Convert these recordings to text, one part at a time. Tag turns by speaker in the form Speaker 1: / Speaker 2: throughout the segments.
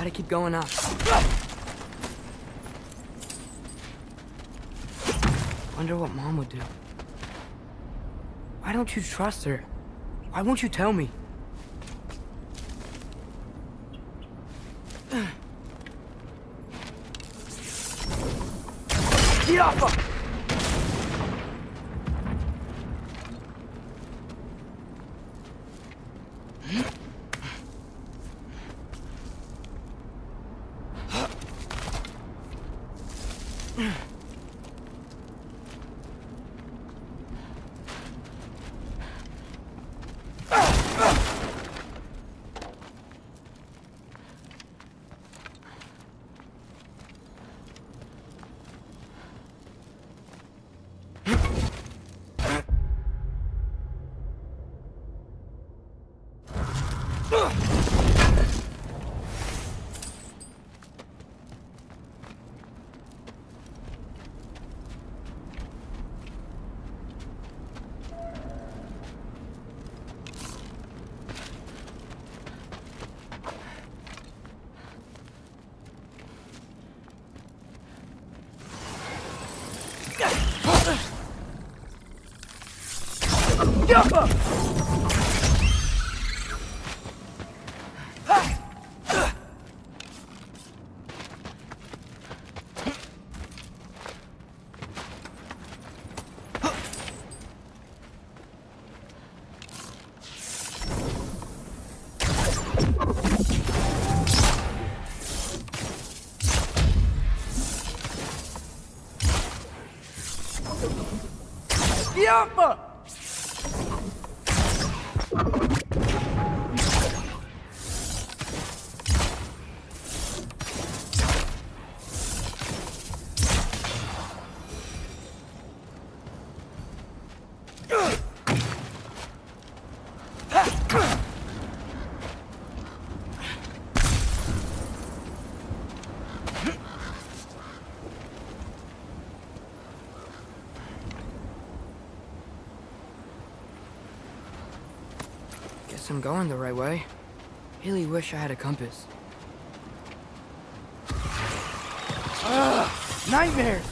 Speaker 1: Gotta keep going up. Wonder what Mom would do. Why don't you trust her? Why won't you tell me? Guess I'm going the right way. Really wish I had a compass. Ugh! Nightmares!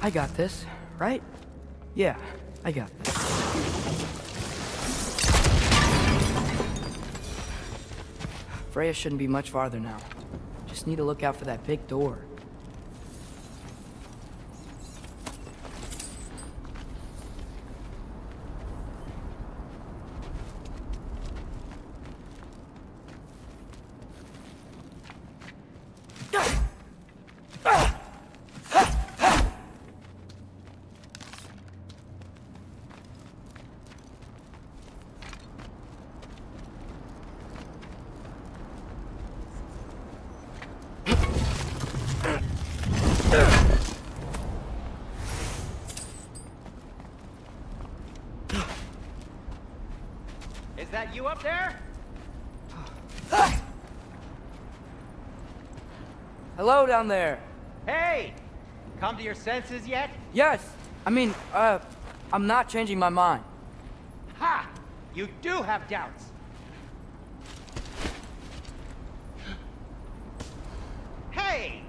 Speaker 1: I got this, right? Yeah, I got this. Freya shouldn't be much farther now. Just need to look out for that big door.
Speaker 2: Is that you up there?
Speaker 1: Hello down there.
Speaker 2: Hey! Come to your senses yet?
Speaker 1: Yes, I'm not changing my mind.
Speaker 2: Ha! You do have doubts. Hey!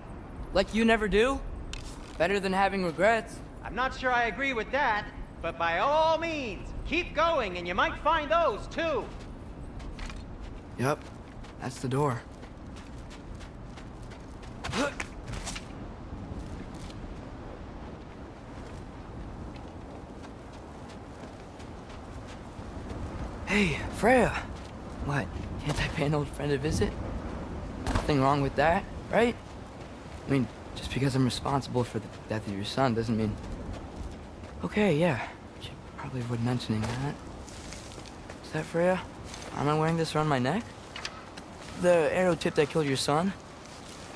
Speaker 1: Like you never do? Better than having regrets.
Speaker 2: I'm not sure I agree with that, but by all means, keep going and you might find those too.
Speaker 1: Yep, that's the door. Hey, Freya. What, can't I pay an old friend a visit? Nothing wrong with that, right? I mean, just because I'm responsible for the death of your son doesn't mean... Okay, yeah. Should probably avoid mentioning that. Is that Freya? Am I wearing this around my neck? The arrow tip that killed your son?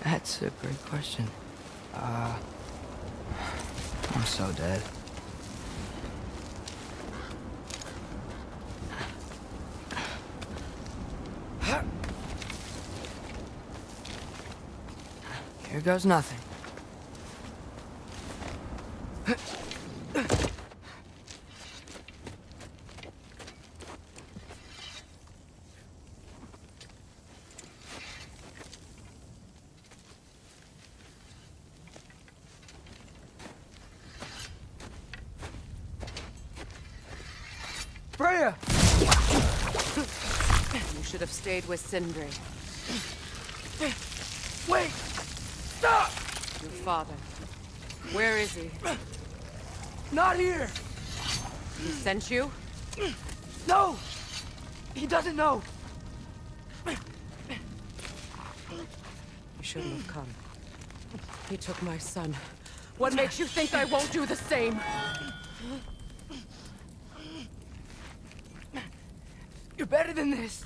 Speaker 1: That's a great question. I'm so dead. Here goes nothing. Freya!
Speaker 3: You should have stayed with Sindri.
Speaker 1: Wait! Stop!
Speaker 3: Your father. Where is he?
Speaker 1: Not here!
Speaker 3: He sent you?
Speaker 1: No! He doesn't know!
Speaker 3: You shouldn't have come. He took my son. What makes you think I won't do the same?
Speaker 1: You're better than this!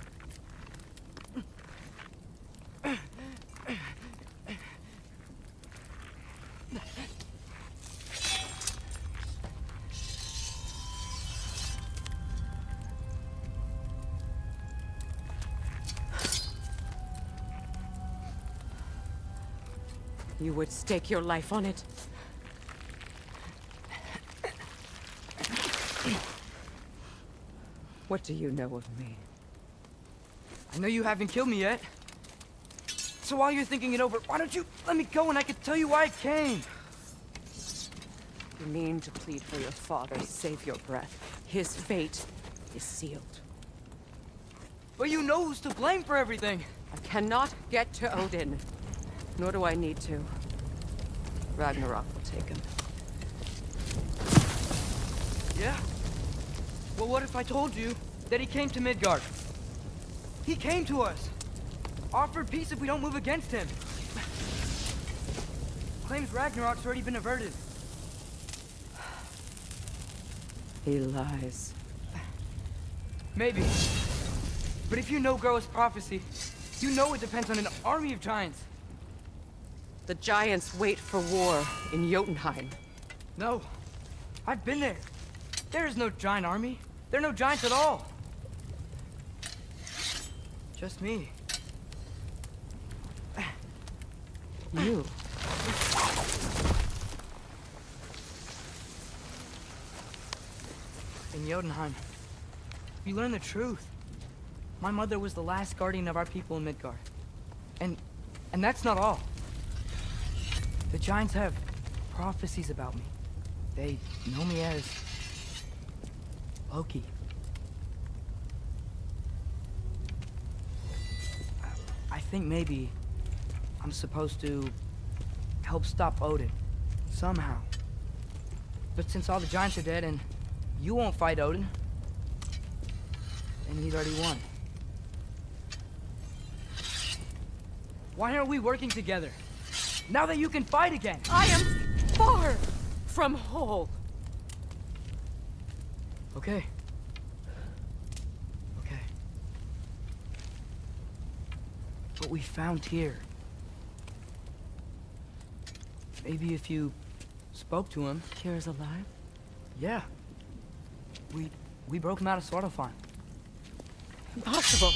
Speaker 3: You would stake your life on it? What do you know of me?
Speaker 1: I know you haven't killed me yet. So while you're thinking it over, why don't you let me go and I can tell you why I came?
Speaker 3: You mean to plead for your father, save your breath. His fate is sealed.
Speaker 1: But you know who's to blame for everything.
Speaker 3: I cannot get to Odin. Nor do I need to. Ragnarok will take him.
Speaker 1: Yeah? Well, what if I told you that he came to Midgard? He came to us. Offered peace if we don't move against him. Claims Ragnarok's already been averted.
Speaker 3: He lies.
Speaker 1: Maybe. But if you know Groa's prophecy, you know it depends on an army of giants.
Speaker 3: The giants wait for war in Jotunheim.
Speaker 1: No. I've been there. There is no giant army. There are no giants at all. Just me.
Speaker 3: You?
Speaker 1: In Jotunheim, you learn the truth. My mother was the last guardian of our people in Midgard. And that's not all. The giants have prophecies about me. They know me as Loki. I think maybe I'm supposed to help stop Odin, somehow. But since all the giants are dead and you won't fight Odin, then he's already won. Why aren't we working together? Now that you can fight again!
Speaker 3: I am far from whole.
Speaker 1: Okay. Okay. What we found here. Maybe if you spoke to him.
Speaker 3: Kira's alive?
Speaker 1: Yeah. We broke him out of Svartalfheim.
Speaker 3: Impossible.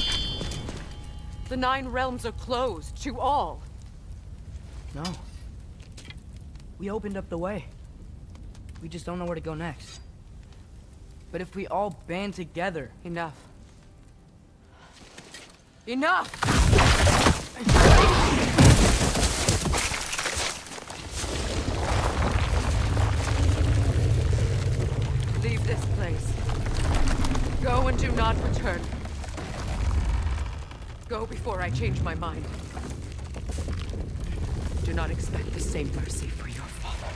Speaker 3: The 9 realms are closed to all.
Speaker 1: No. We opened up the way. We just don't know where to go next. But if we all band together...
Speaker 3: Enough. Enough! Leave this place. Go and do not return. Go before I change my mind. Do not expect the same mercy for your father.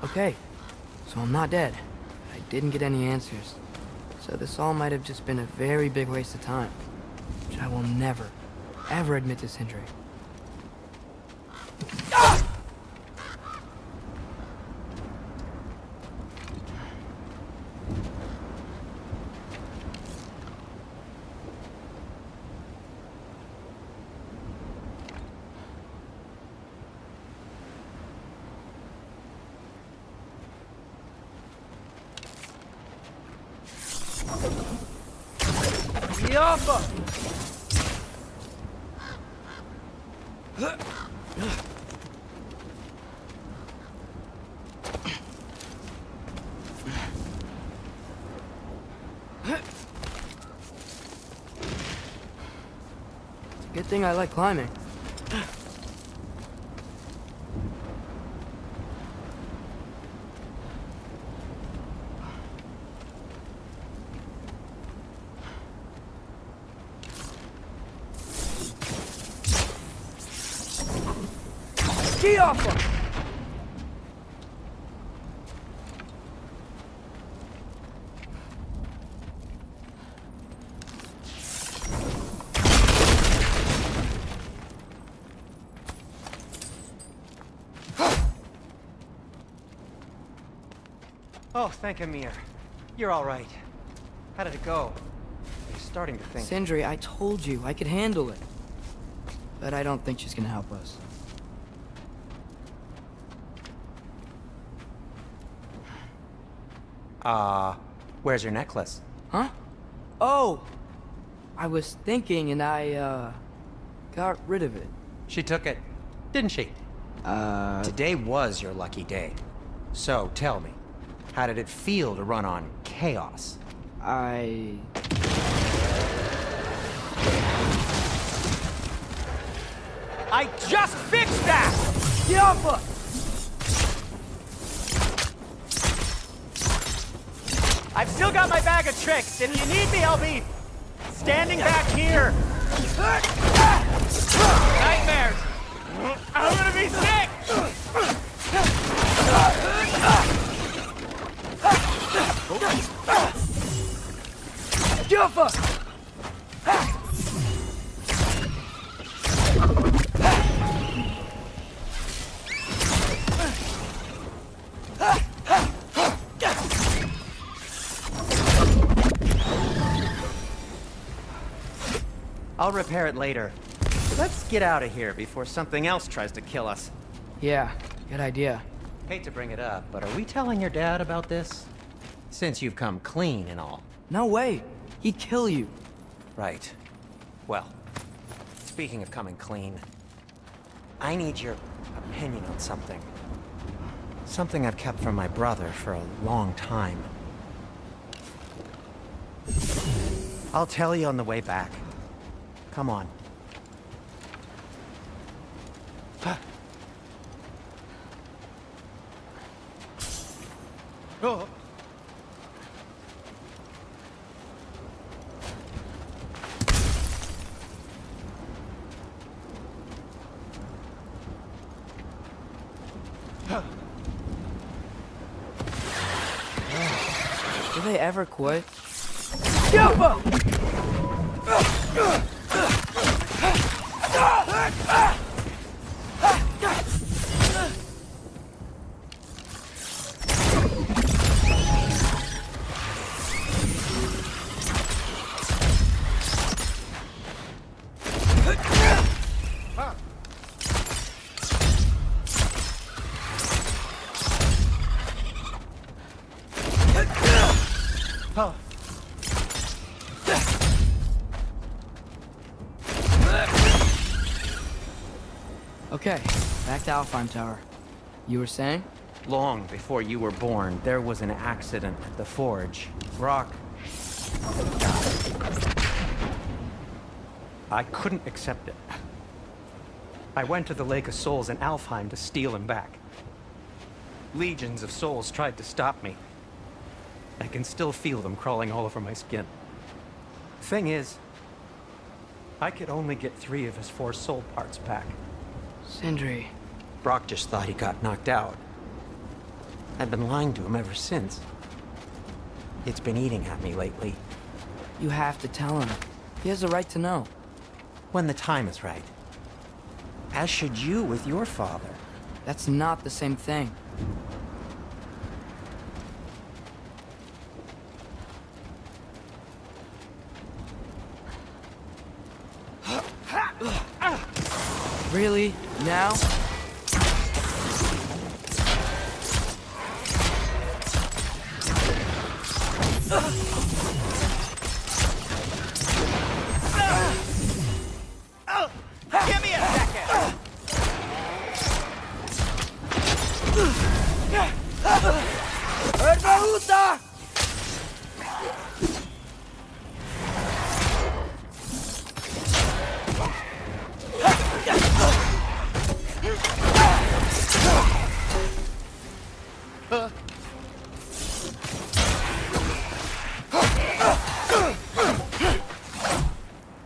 Speaker 1: Okay, so I'm not dead. I didn't get any answers. So this all might have just been a very big waste of time. Which I will never, ever admit to Sindri. Yappa! It's a good thing I like climbing. Yappa!
Speaker 2: Oh, thank Amir. You're all right. How did it go? I'm starting to think...
Speaker 1: Sindri, I told you I could handle it. But I don't think she's gonna help us.
Speaker 2: Where's your necklace?
Speaker 1: Huh? Oh! I was thinking and I, got rid of it.
Speaker 2: She took it, didn't she? Today was your lucky day. So, tell me, how did it feel to run on chaos?
Speaker 1: I
Speaker 2: just fixed that!
Speaker 1: Yappa!
Speaker 2: I've still got my bag of tricks. If you need me, I'll be standing back here. Nightmares. I'm gonna be sick.
Speaker 1: Yappa!
Speaker 2: I'll repair it later. Let's get out of here before something else tries to kill us.
Speaker 1: Yeah, good idea.
Speaker 2: Hate to bring it up, but are we telling your dad about this? Since you've come clean and all.
Speaker 1: No way. He'd kill you.
Speaker 2: Right. Well, speaking of coming clean, I need your opinion on something. Something I've kept from my brother for a long time. I'll tell you on the way back. Come on. Oh.
Speaker 1: Do they ever quit? Yappa!
Speaker 2: Oh.
Speaker 1: Okay, back to Alfheim Tower. You were saying?
Speaker 2: Long before you were born, there was an accident at the forge. Brock died. I couldn't accept it. I went to the Lake of Souls in Alfheim to steal him back. Legions of souls tried to stop me. I can still feel them crawling all over my skin. Thing is, I could only get 3 of his 4 soul parts back.
Speaker 1: Sindri.
Speaker 2: Brock just thought he got knocked out. I've been lying to him ever since. It's been eating at me lately.
Speaker 1: You have to tell him. He has a right to know.
Speaker 2: When the time is right. As should you with your father.
Speaker 1: That's not the same thing. Really? Now?
Speaker 2: Give me a second!
Speaker 1: Erbaúta!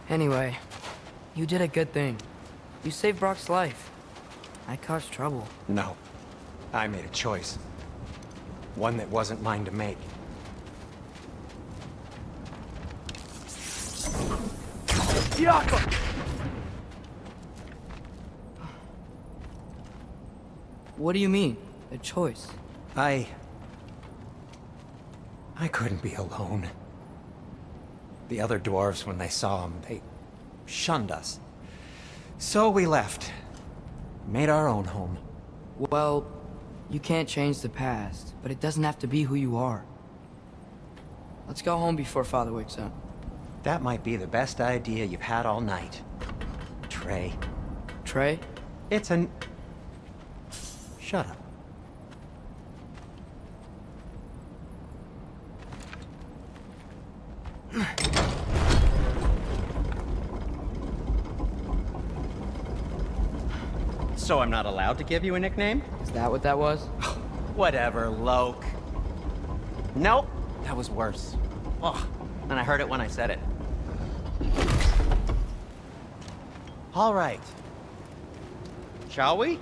Speaker 1: Anyway, you did a good thing. You saved Brock's life. I caused trouble.
Speaker 2: No. I made a choice. One that wasn't mine to make.
Speaker 1: What do you mean? A choice?
Speaker 2: I couldn't be alone. The other dwarves, when they saw him, they shunned us. So we left. Made our own home.
Speaker 1: Well, you can't change the past, but it doesn't have to be who you are. Let's go home before Father wakes up.
Speaker 2: That might be the best idea you've had all night. Trey.
Speaker 1: Trey?
Speaker 2: It's an... Shut up. So I'm not allowed to give you a nickname?
Speaker 1: Is that what that was?
Speaker 2: Whatever, Loke. Nope, that was worse. Ugh, and I heard it when I said it. All right. Shall we?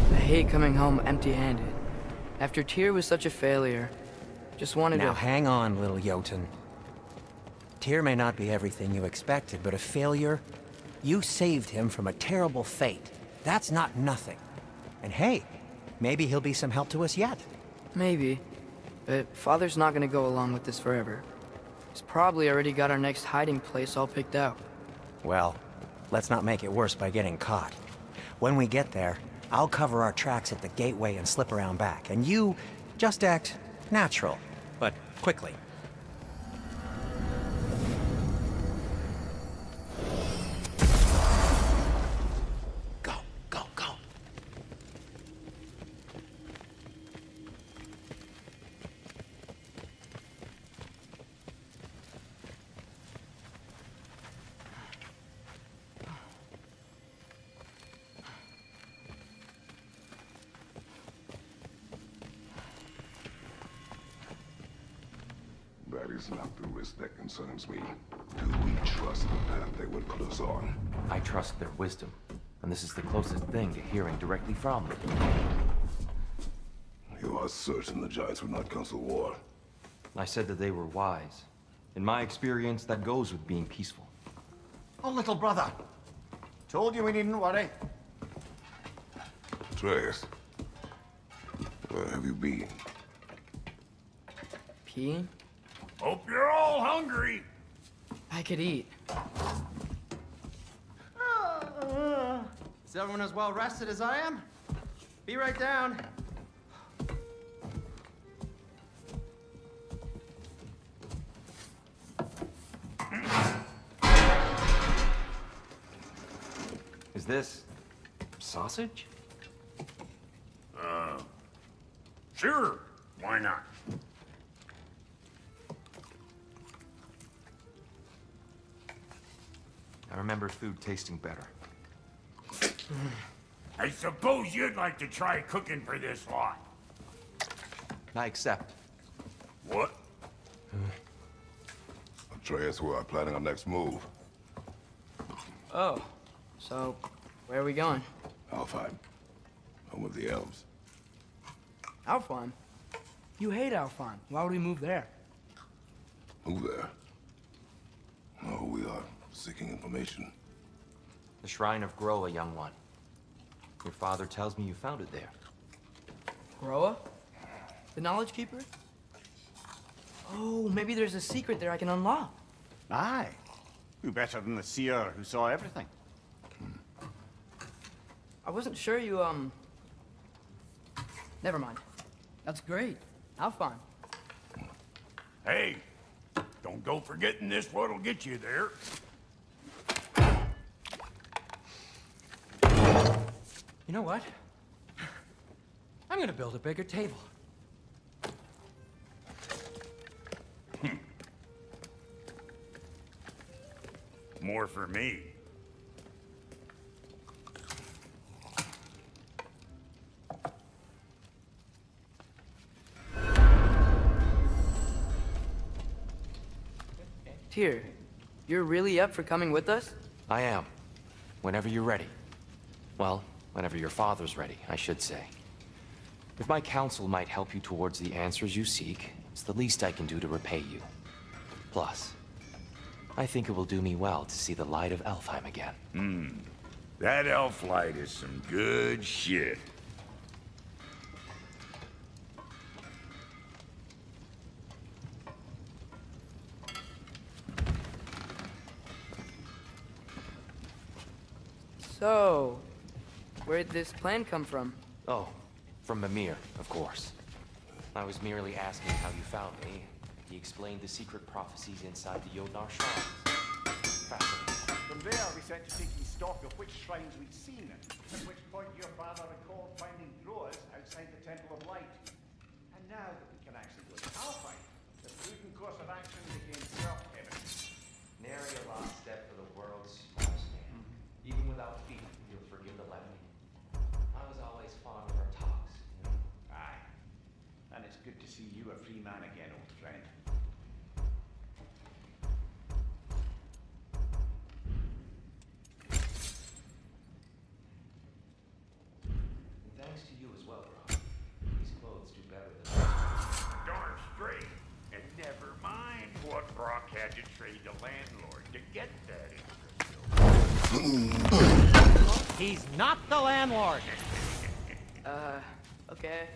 Speaker 1: I hate coming home empty-handed. After Tyr was such a failure, just wanted
Speaker 2: Now
Speaker 1: to...
Speaker 2: hang on, little Jotun. Tyr may not be everything you expected, but a failure? You saved him from a terrible fate. That's not nothing. And hey, maybe he'll be some help to us yet.
Speaker 1: Maybe. But Father's not gonna go along with this forever. He's probably already got our next hiding place all picked out.
Speaker 2: Well, let's not make it worse by getting caught. When we get there, I'll cover our tracks at the gateway and slip around back, and you just act natural, but quickly. Go, go, go.
Speaker 4: That is not the risk that concerns me. Do we trust the path they would put us on?
Speaker 5: I trust their wisdom, and this is the closest thing to hearing directly from them.
Speaker 4: You are certain the Giants would not counsel war?
Speaker 5: I said that they were wise. In my experience, that goes with being peaceful.
Speaker 6: Oh, little brother. Told you we needn't worry.
Speaker 4: Atreus, where have you been?
Speaker 1: Peeing?
Speaker 6: Hope you're all hungry.
Speaker 1: I could eat.
Speaker 2: Is everyone as well rested as I am? Be right down.
Speaker 5: Is this sausage?
Speaker 6: Sure. Why not?
Speaker 5: I remember food tasting better.
Speaker 6: I suppose you'd like to try cooking for this lot.
Speaker 5: I accept.
Speaker 6: What?
Speaker 4: Atreus, we are planning our next move.
Speaker 1: Oh, so where are we going?
Speaker 4: Alfheim. Home of the elves.
Speaker 1: Alfheim? You hate Alfheim. Why would we move there?
Speaker 4: Move there. No, we are seeking information.
Speaker 5: The Shrine of Groa, young one. Your father tells me you found it there.
Speaker 1: Groa? The Knowledge Keeper? Oh, maybe there's a secret there I can unlock.
Speaker 6: Aye. Who better than the seer who saw everything?
Speaker 1: I wasn't sure you, Never mind. That's great. Alfheim.
Speaker 7: Hey, don't go forgetting this what'll get you there.
Speaker 2: You know what? I'm gonna build a bigger table.
Speaker 7: More for me.
Speaker 1: Tyr, you're really up for coming with us?
Speaker 5: I am. Whenever you're ready. Well, whenever your father's ready, I should say. If my counsel might help you towards the answers you seek, it's the least I can do to repay you. Plus, I think it will do me well to see the light of Alfheim again.
Speaker 7: That elf light is some good shit.
Speaker 1: So, where'd this plan come from?
Speaker 5: Oh, from Mimir, of course. I was merely asking how you found me. He explained the secret prophecies inside the Jotnar shrines. Fascinating.
Speaker 6: From there, we set to taking stock of which shrines we'd seen, at which point your father recalled finding Groas outside the Temple of Light. And now that we can actually go to Alfheim, the prudent course of action became self-evident.
Speaker 5: Nary a lost step for the world's smartest man. Even without feet, you'll forgive the levity. I was always fond of our talks, you know?
Speaker 6: Aye. And it's good to see you a free man again, old friend.
Speaker 5: And thanks to you as well, bro. These clothes do better than
Speaker 7: Darn straight. And never mind what Brock had to trade the landlord to get that interest.
Speaker 2: He's not the landlord.
Speaker 1: Okay.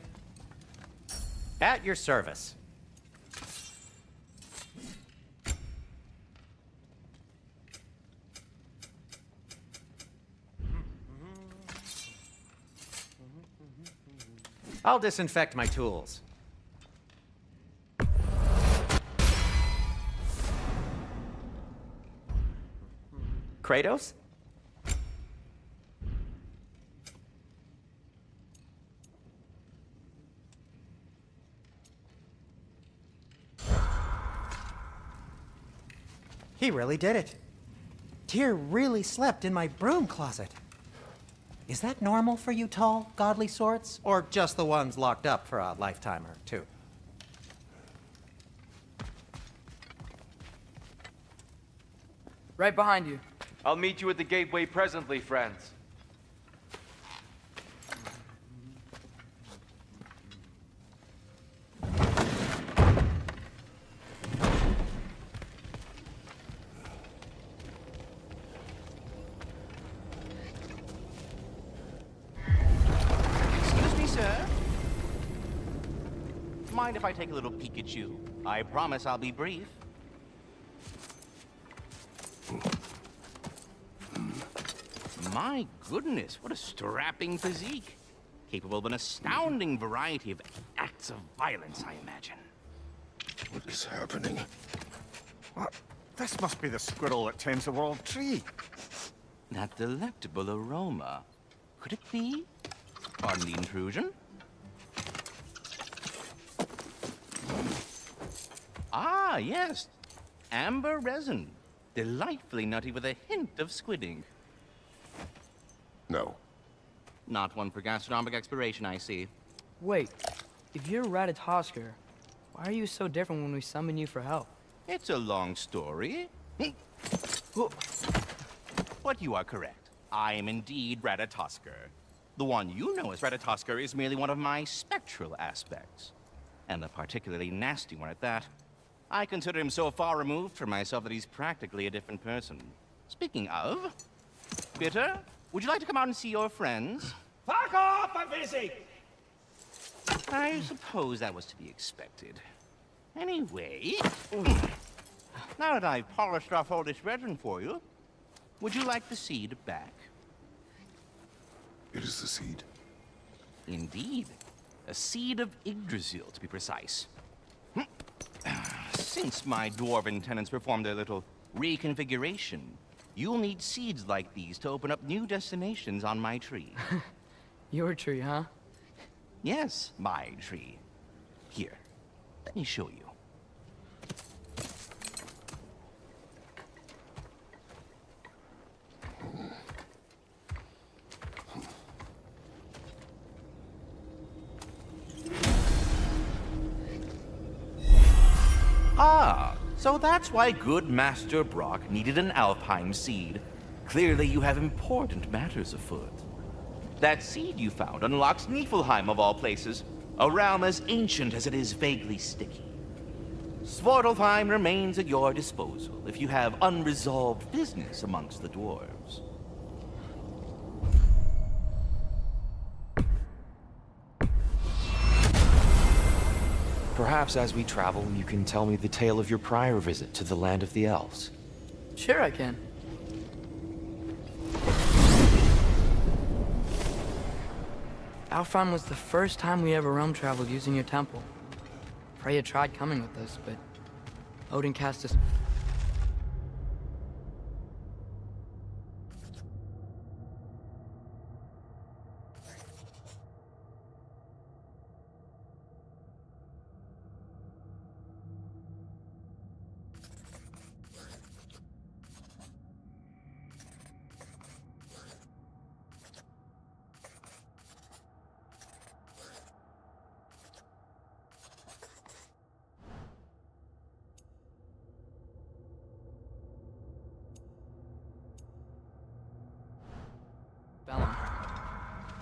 Speaker 2: At your service. I'll disinfect my tools. Kratos? He really did it. Tyr really slept in my broom closet. Is that normal for you tall, godly sorts? Or just the ones locked up for a lifetime or two?
Speaker 1: Right behind you.
Speaker 8: I'll meet you at the gateway presently, friends.
Speaker 9: Excuse me, sir. Mind if I take a little peek at you? I promise I'll be brief. My goodness, what a strapping physique. Capable of an astounding variety of acts of violence, I imagine.
Speaker 4: What is happening?
Speaker 6: What? This must be the squirrel that tends the world tree.
Speaker 9: That delectable aroma. Could it be? Pardon the intrusion? Ah, yes. Amber resin. Delightfully nutty with a hint of squidding.
Speaker 4: No.
Speaker 9: Not one for gastronomic exploration, I see.
Speaker 1: Wait, if you're Ratatoskr, why are you so different when we summon you for help?
Speaker 9: It's a long story. But you are correct. I am indeed Ratatoskr. The one you know as Ratatoskr is merely one of my spectral aspects. And a particularly nasty one at that. I consider him so far removed from myself that he's practically a different person. Speaking of... Bitter, would you like to come out and see your friends?
Speaker 6: Fuck off! I'm busy!
Speaker 9: I suppose that was to be expected. Anyway... Now that I've polished off all this resin for you, would you like the seed back?
Speaker 4: It is the seed.
Speaker 9: Indeed. A seed of Yggdrasil, to be precise. Since my dwarven tenants performed their little reconfiguration, you'll need seeds like these to open up new destinations on my tree.
Speaker 1: Your tree, huh?
Speaker 9: Yes, my tree. Here, let me show you. Ah, so that's why good Master Brock needed an Alfheim seed. Clearly you have important matters afoot. That seed you found unlocks Niflheim of all places, a realm as ancient as it is vaguely sticky. Svartalfheim remains at your disposal if you have unresolved business amongst the dwarves.
Speaker 5: Perhaps as we travel, you can tell me the tale of your prior visit to the land of the elves.
Speaker 1: Sure I can. Alfheim was the first time we ever realm traveled using your temple. Freya tried coming with us, but Odin cast us...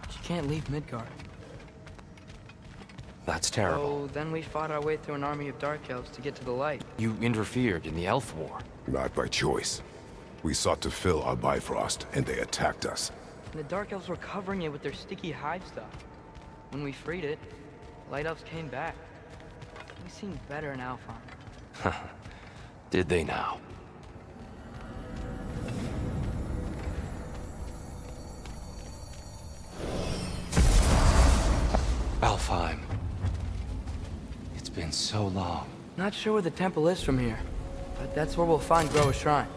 Speaker 1: She can't leave Midgard.
Speaker 5: That's terrible.
Speaker 1: So then we fought our way through an army of dark elves to get to the light.
Speaker 5: You interfered in the Elf War.
Speaker 4: Not by choice. We sought to fill our Bifrost, and they attacked us.
Speaker 1: And the dark elves were covering it with their sticky hive stuff. When we freed it, light elves came back. We seemed better in Alfheim.
Speaker 5: Did they now? Alfheim. It's been so long.
Speaker 1: Not sure where the temple is from here, but that's where we'll find Groa's shrine.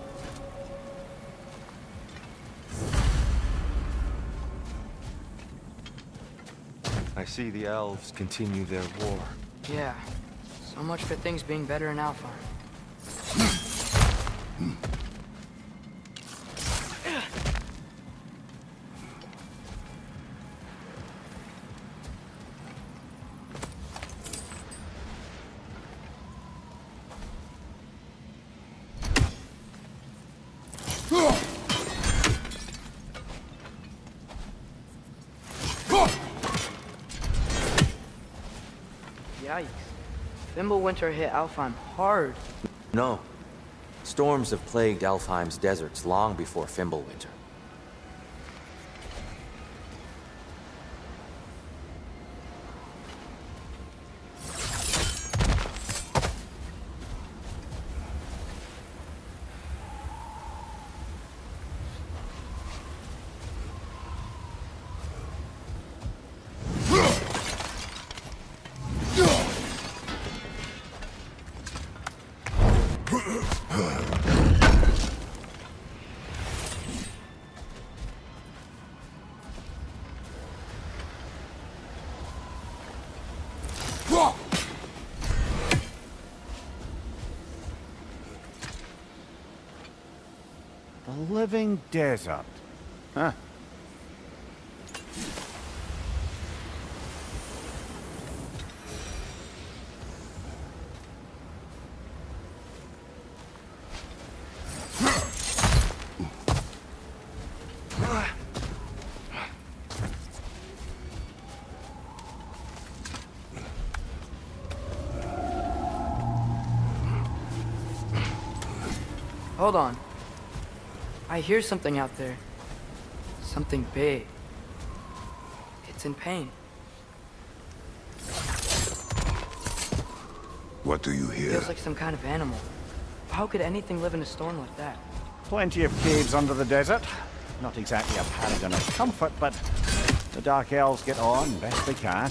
Speaker 5: I see the elves continue their war.
Speaker 1: Yeah, so much for things being better in Alfheim. Yikes. Fimbulwinter hit Alfheim hard.
Speaker 5: No. Storms have plagued Alfheim's deserts long before Fimbulwinter.
Speaker 6: The living desert. Huh.
Speaker 1: Hold on. I hear something out there. Something big. It's in pain.
Speaker 4: What do you hear?
Speaker 1: Feels like some kind of animal. How could anything live in a storm like that?
Speaker 6: Plenty of caves under the desert. Not exactly a paragon of comfort, but the Dark Elves get on best they can.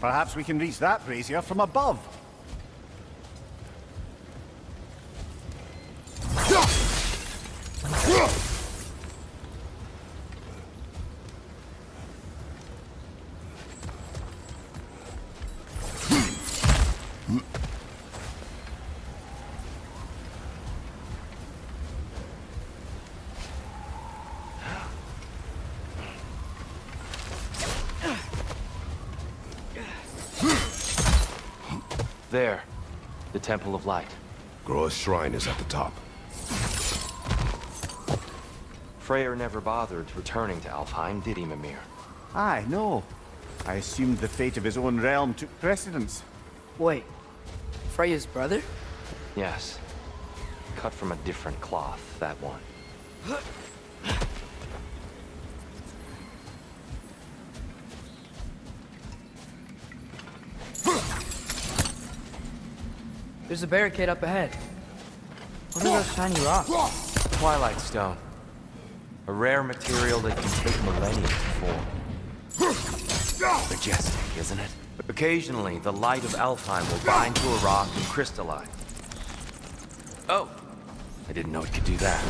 Speaker 6: Perhaps we can reach that brazier from above.
Speaker 5: There. The Temple of Light.
Speaker 4: Groa's shrine is at the top.
Speaker 5: Freyr never bothered returning to Alfheim, did he, Mimir?
Speaker 6: Aye, no. I assumed the fate of his own realm took precedence.
Speaker 1: Wait. Freya's brother?
Speaker 5: Yes. Cut from a different cloth, that one.
Speaker 1: There's a barricade up ahead. What are those shiny rocks?
Speaker 5: Twilight Stone. A rare material that can take millennia to form. Majestic, isn't it? Occasionally, the light of Alfheim will bind to a rock and crystallize. Oh! I didn't know it could do that.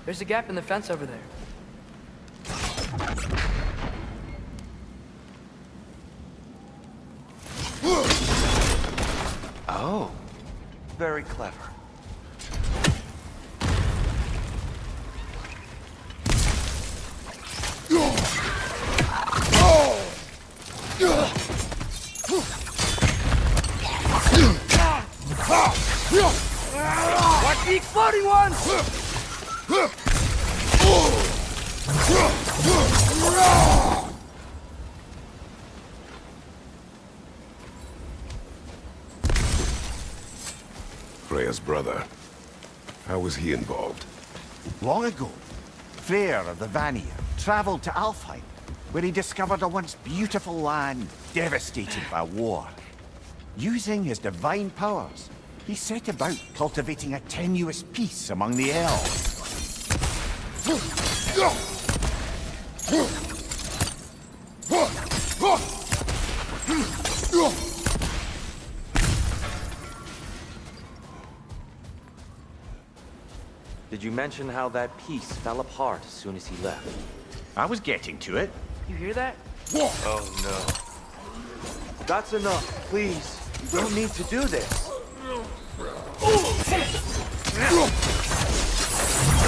Speaker 1: There's a gap in the fence over there.
Speaker 5: Oh. Very clever.
Speaker 1: Watch the exploding ones!
Speaker 4: Freya's brother. How was he involved?
Speaker 6: Long ago, Freyr of the Vanir traveled to Alfheim, where he discovered a once beautiful land devastated by war. Using his divine powers, he set about cultivating a tenuous peace among the elves.
Speaker 5: Did you mention how that piece fell apart as soon as he left?
Speaker 6: I was getting to it.
Speaker 1: You hear that?
Speaker 5: Oh no. That's enough, please. You don't need to do this.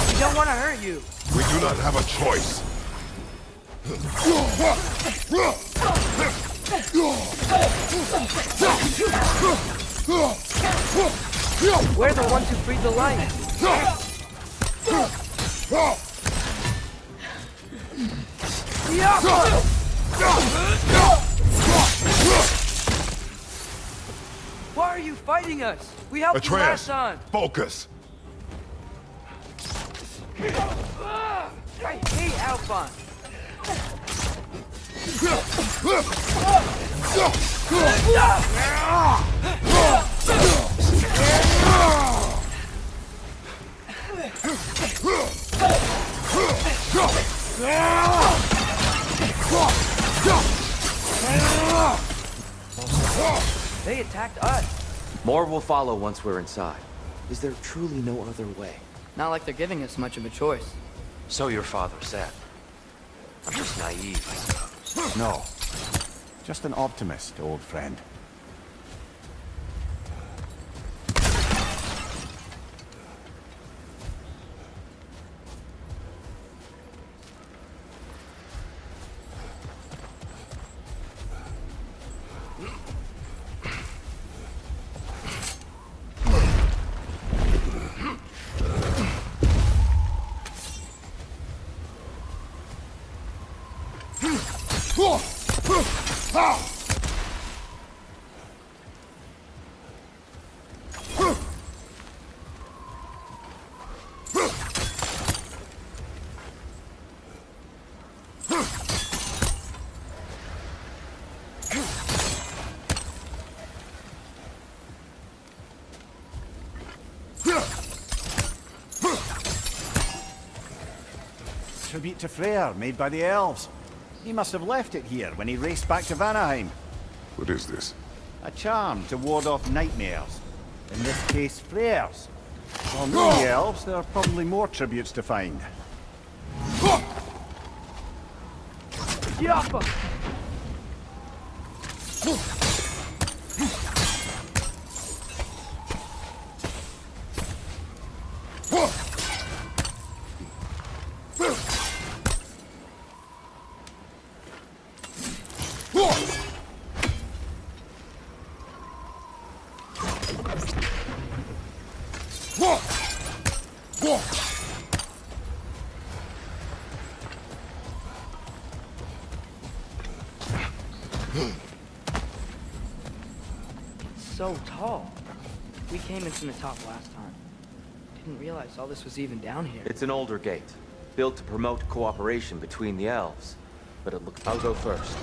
Speaker 1: We don't want to hurt you.
Speaker 4: We do not have a choice.
Speaker 1: We're the ones who freed the light. Why are you fighting us? We helped you last
Speaker 4: Atreus,
Speaker 1: time.
Speaker 4: focus.
Speaker 1: I hate Alphon. They attacked us.
Speaker 5: More will follow once we're inside. Is there truly no other way?
Speaker 1: Not like they're giving us much of a choice.
Speaker 5: So your father said. I'm just naive, I suppose.
Speaker 6: No. Just an optimist, old friend. Tribute to Freyr, made by the elves. He must have left it here when he raced back to Vanaheim.
Speaker 4: What is this?
Speaker 6: A charm to ward off nightmares. In this case, Freyr's. Well, no the elves, there are probably more tributes to find.
Speaker 1: Yappa! So tall. We came in from the top last time. Didn't realize all this was even down here.
Speaker 5: It's an older gate, built to promote cooperation between the elves. But it looks... I'll go first.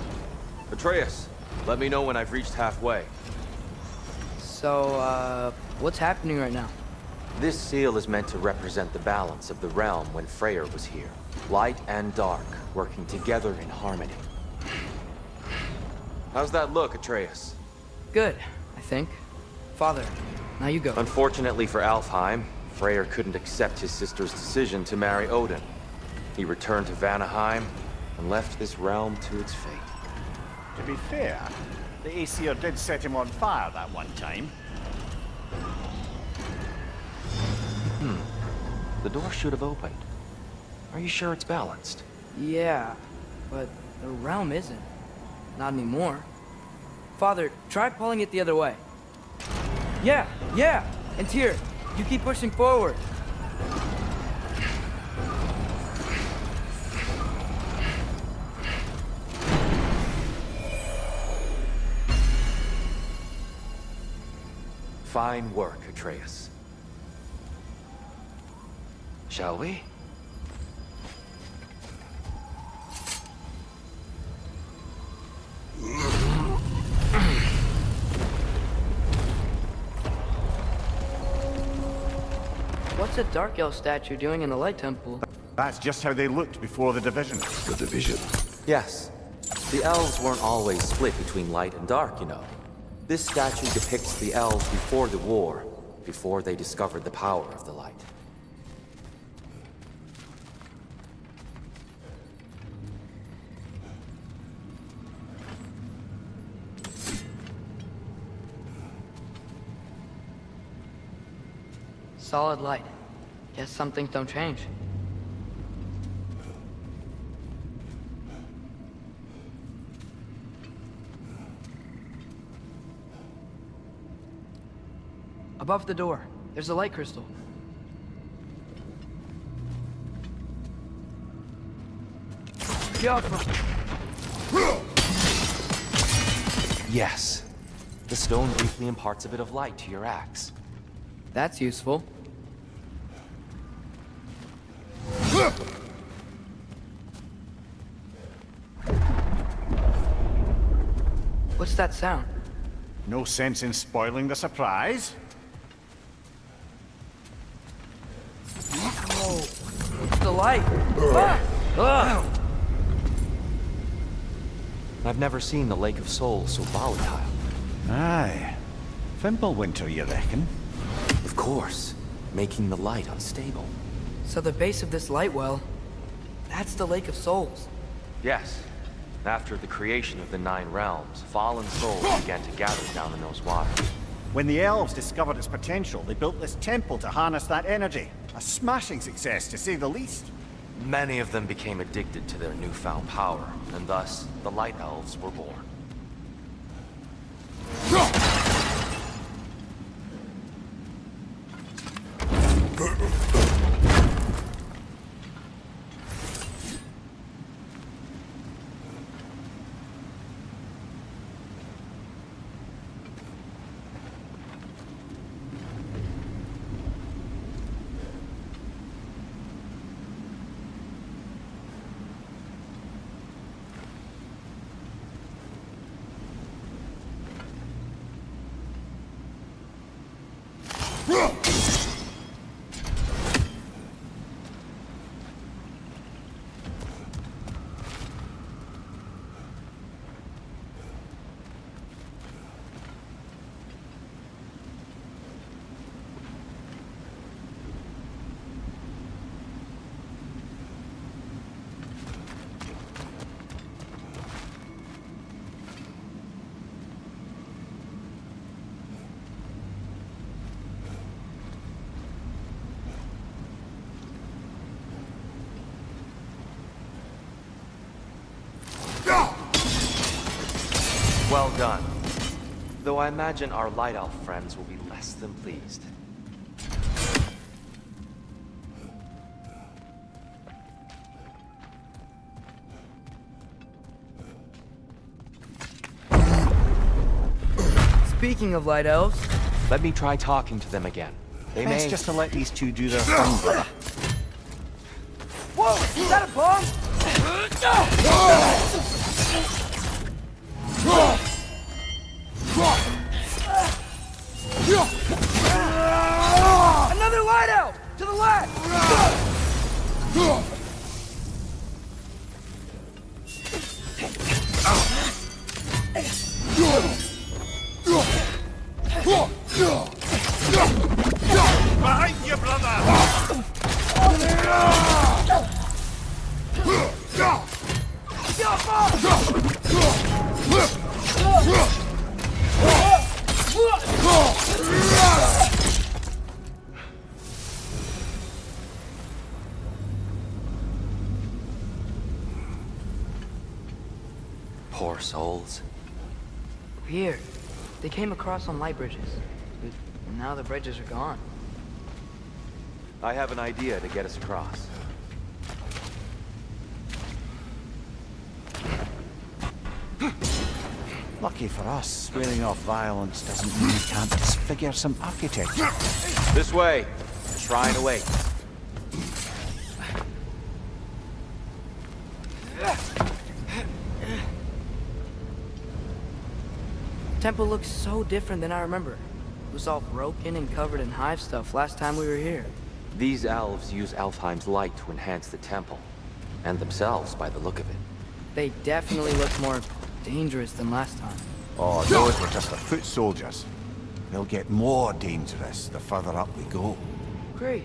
Speaker 5: Atreus, let me know when I've reached halfway.
Speaker 1: So, what's happening right now?
Speaker 5: This seal is meant to represent the balance of the realm when Freyr was here. Light and dark, working together in harmony. How's that look, Atreus?
Speaker 1: Good, I think. Father, now you go.
Speaker 5: Unfortunately for Alfheim, Freyr couldn't accept his sister's decision to marry Odin. He returned to Vanaheim and left this realm to its fate.
Speaker 6: To be fair, the Aesir did set him on fire that one time.
Speaker 5: The door should have opened. Are you sure it's balanced?
Speaker 1: Yeah, but the realm isn't. Not anymore. Father, try pulling it the other way. Yeah! And Tyr, you keep pushing forward.
Speaker 5: Fine work, Atreus. Shall we?
Speaker 1: What's a Dark Elf statue doing in the Light Temple?
Speaker 6: That's just how they looked before the division.
Speaker 4: The division.
Speaker 5: Yes. The elves weren't always split between light and dark, you know. This statue depicts the elves before the war, before they discovered the power of the light.
Speaker 1: Solid light. Guess some things don't change. Above the door, there's a light crystal.
Speaker 5: Yes. The stone briefly imparts a bit of light to your axe.
Speaker 1: That's useful. What's that sound?
Speaker 6: No sense in spoiling the surprise.
Speaker 1: Whoa, it's the light.
Speaker 5: I've never seen the Lake of Souls so volatile.
Speaker 6: Aye. Fimbulwinter, you reckon?
Speaker 5: Of course, making the light unstable.
Speaker 1: So the base of this light well, that's the Lake of Souls.
Speaker 5: Yes. After the creation of the Nine Realms, fallen souls began to gather down in those waters.
Speaker 6: When the elves discovered its potential, they built this temple to harness that energy. A smashing success, to say the least.
Speaker 5: Many of them became addicted to their newfound power, and thus, the Light Elves were born. Well done. Though I imagine our Light Elf friends will be less than pleased.
Speaker 1: Speaking of Light Elves...
Speaker 5: Let me try talking to them again. They
Speaker 6: Best
Speaker 5: may...
Speaker 6: just to let these two do their thing, brother.
Speaker 1: Whoa! Is that a bomb? Another Light Elf! To the left!
Speaker 7: Behind you, brother!
Speaker 5: Poor souls.
Speaker 1: Weird. They came across on light bridges. But now the bridges are gone.
Speaker 5: I have an idea to get us across.
Speaker 6: Lucky for us, swearing off violence doesn't mean we can't disfigure some architecture.
Speaker 5: This way. Shrine awaits.
Speaker 1: Temple looks so different than I remember. It was all broken and covered in hive stuff last time we were here.
Speaker 5: These elves use Alfheim's light to enhance the temple. And themselves, by the look of it.
Speaker 1: They definitely look more dangerous than last time.
Speaker 6: Oh, those were just the foot soldiers. They'll get more dangerous the further up we go.
Speaker 1: Great.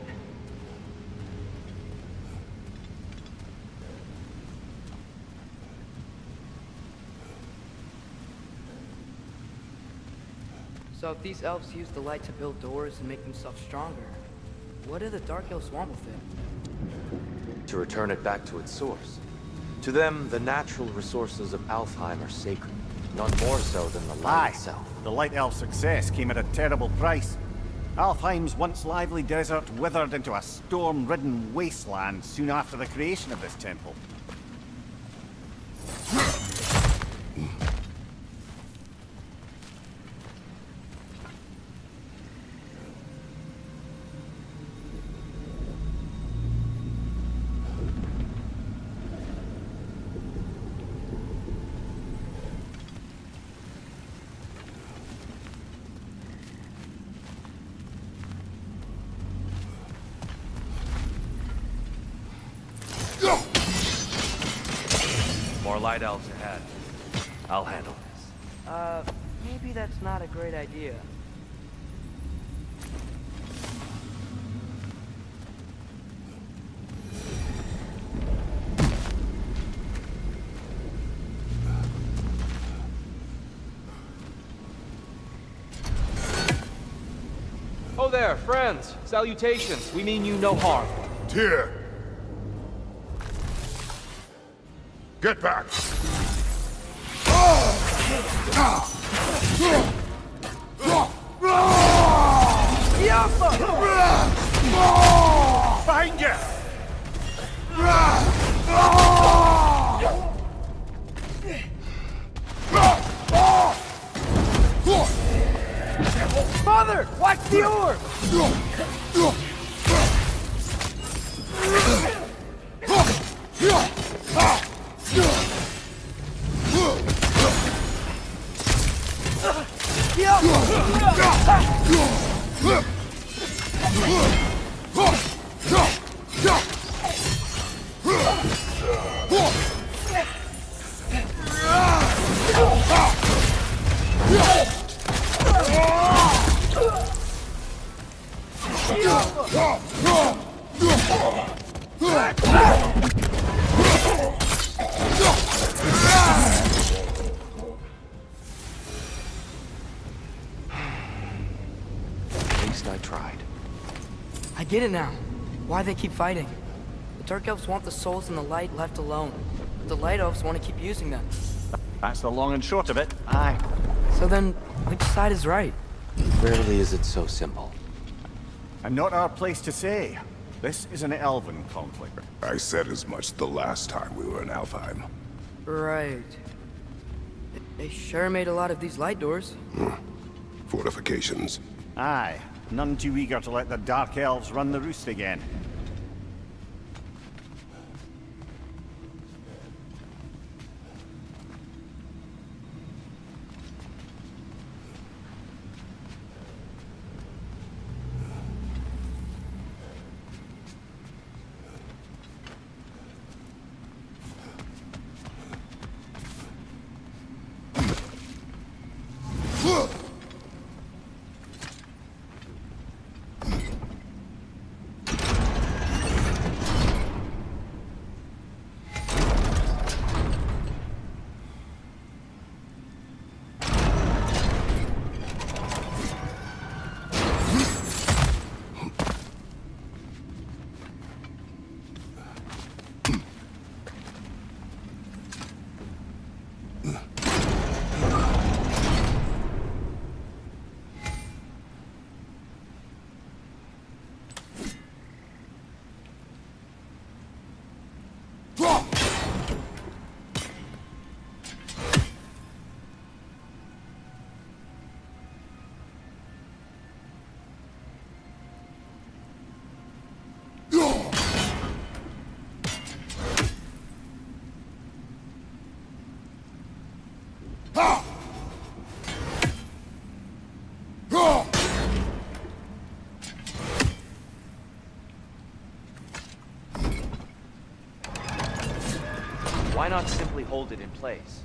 Speaker 1: So if these elves use the light to build doors and make themselves stronger, what did the Dark Elves want with it?
Speaker 5: To return it back to its source. To them, the natural resources of Alfheim are sacred. None more so than the light itself.
Speaker 6: The Light Elf success came at a terrible price. Alfheim's once lively desert withered into a storm-ridden wasteland soon after the creation of this temple.
Speaker 8: More light elves ahead. I'll handle this.
Speaker 1: Maybe that's not a great idea.
Speaker 8: Oh there, friends. Salutations. We mean you no harm.
Speaker 4: Tyr! Get back!
Speaker 6: Behind you!
Speaker 1: Father, watch the orb!
Speaker 5: At least I tried.
Speaker 1: I get it now. Why they keep fighting. The Dark Elves want the souls in the light left alone. But the Light Elves want to keep using them.
Speaker 6: That's the long and short of it. Aye.
Speaker 1: So then, which side is right?
Speaker 5: Rarely is it so simple.
Speaker 6: And not our place to say. This is an elven conflict.
Speaker 4: I said as much the last time we were in Alfheim.
Speaker 1: Right. They sure made a lot of these light doors.
Speaker 4: Fortifications.
Speaker 6: Aye. None too eager to let the Dark Elves run the roost again.
Speaker 8: Why not simply hold it in place?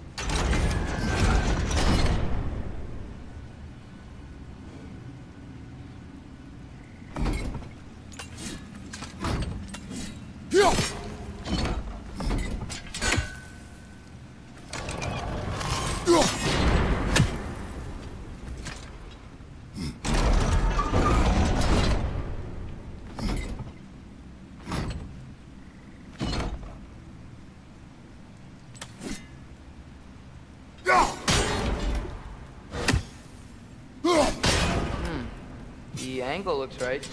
Speaker 1: angle looks right.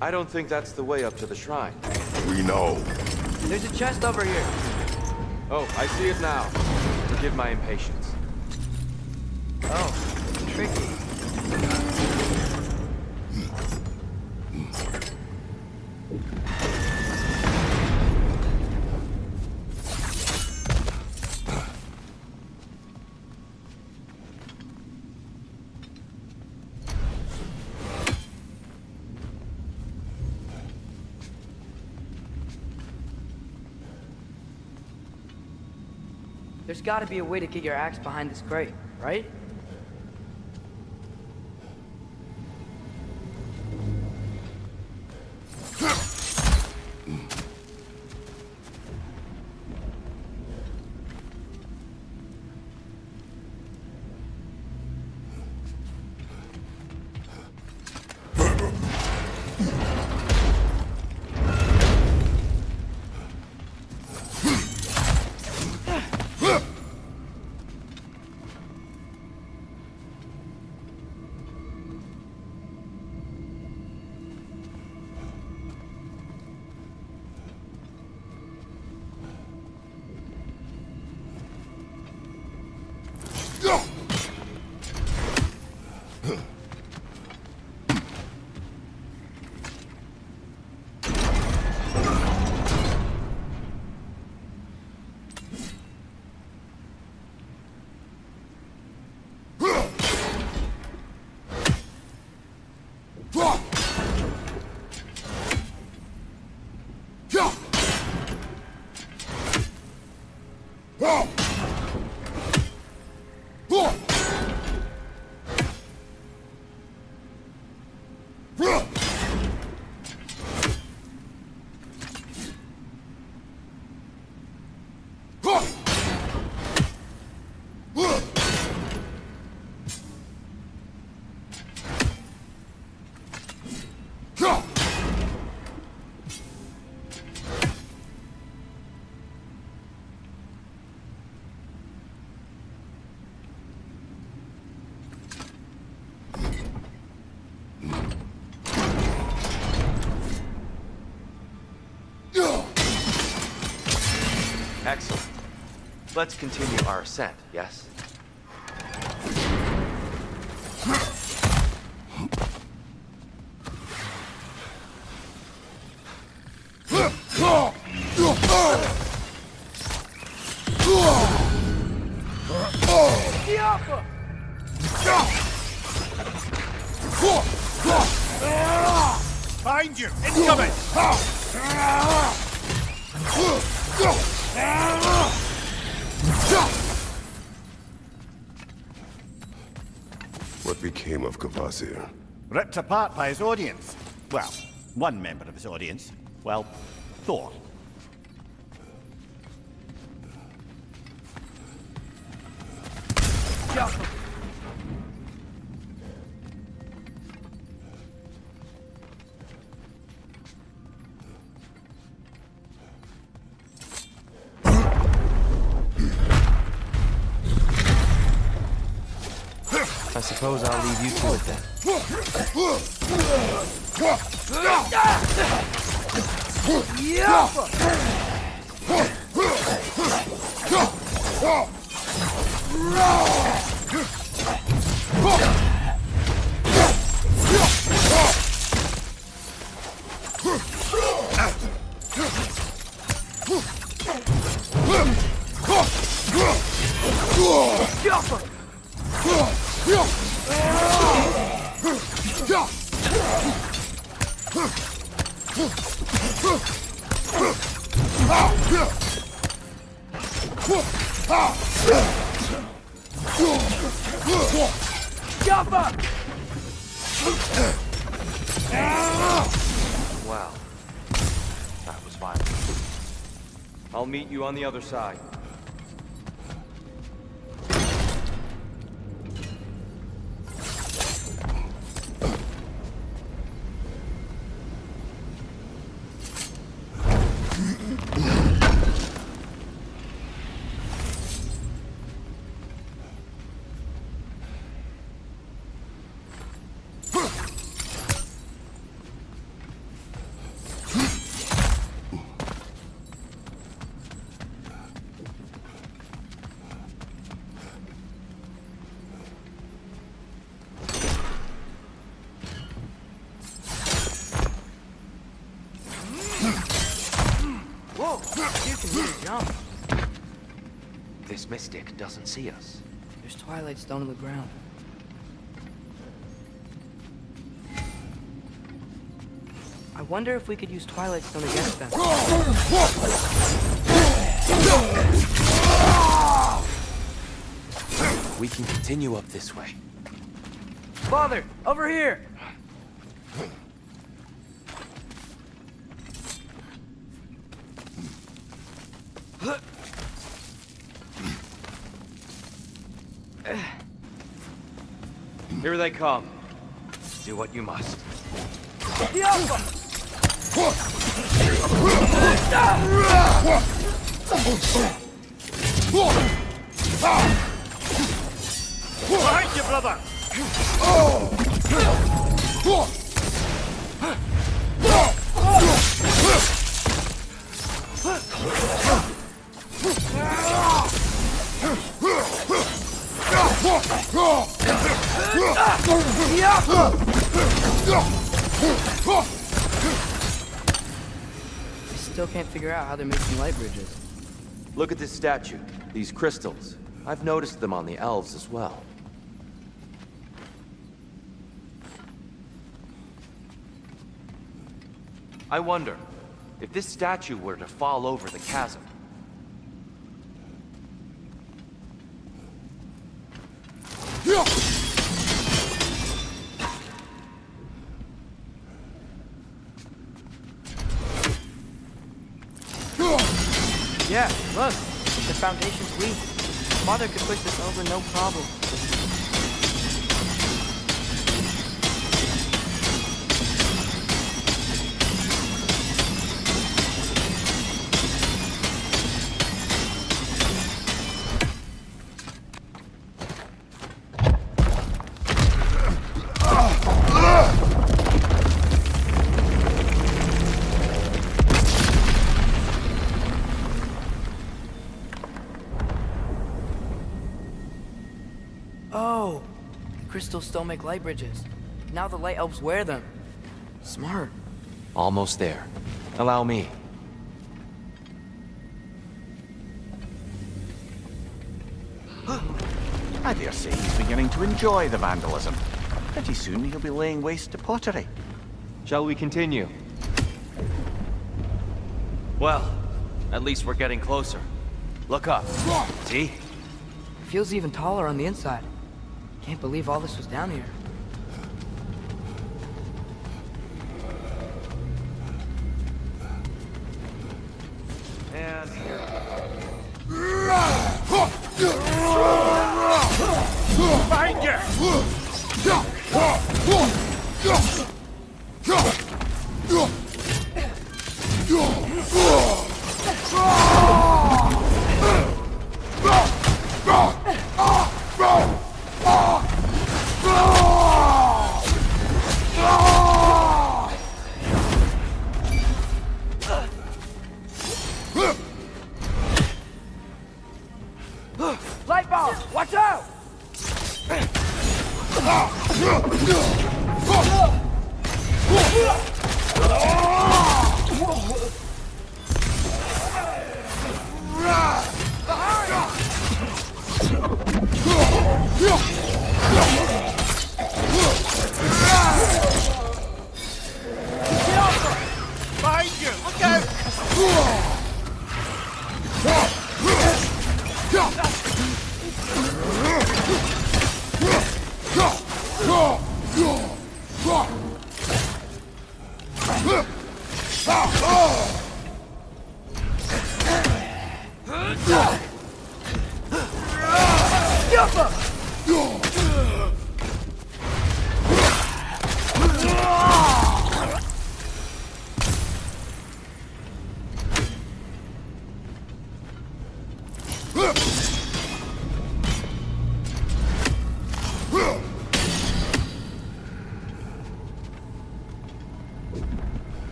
Speaker 8: I don't think that's the way up to the shrine.
Speaker 4: We know.
Speaker 1: There's a chest over here.
Speaker 8: Oh, I see it now. Forgive my impatience.
Speaker 1: Oh, tricky. There's gotta be a way to get your axe behind this crate, right?
Speaker 8: Excellent. Let's continue our ascent, yes?
Speaker 6: Behind you! Incoming!
Speaker 4: What became of Kvasir?
Speaker 6: Ripped apart by his audience. Well, one member of his audience. Well, Thor.
Speaker 5: I suppose I'll leave you to it then.
Speaker 8: Wow. That was violent. I'll meet you on the other side.
Speaker 1: Whoa! You can really jump.
Speaker 5: This mystic doesn't see us.
Speaker 1: There's Twilight Stone on the ground. I wonder if we could use Twilight Stone against them.
Speaker 5: We can continue up this way.
Speaker 1: Father, over here!
Speaker 8: Here they come.
Speaker 5: Do what you must.
Speaker 6: Behind you, brother!
Speaker 1: I still can't figure out how they're making light bridges.
Speaker 8: Look at this statue. These crystals. I've noticed them on the elves as well. I wonder, if this statue were to fall over the chasm,
Speaker 1: Yeah, look. The foundation's weak. Father could push this over no problem. Oh, the crystals still make light bridges. Now the light elves wear them. Smart.
Speaker 5: Almost there. Allow me.
Speaker 6: I dare say he's beginning to enjoy the vandalism. Pretty soon he'll be laying waste to pottery.
Speaker 8: shall we continue?
Speaker 5: Well, at least we're getting closer. Look up. See?
Speaker 1: It feels even taller on the inside. Can't believe all this was down here.
Speaker 8: And
Speaker 6: Behind you!
Speaker 1: Light bulb! Watch out!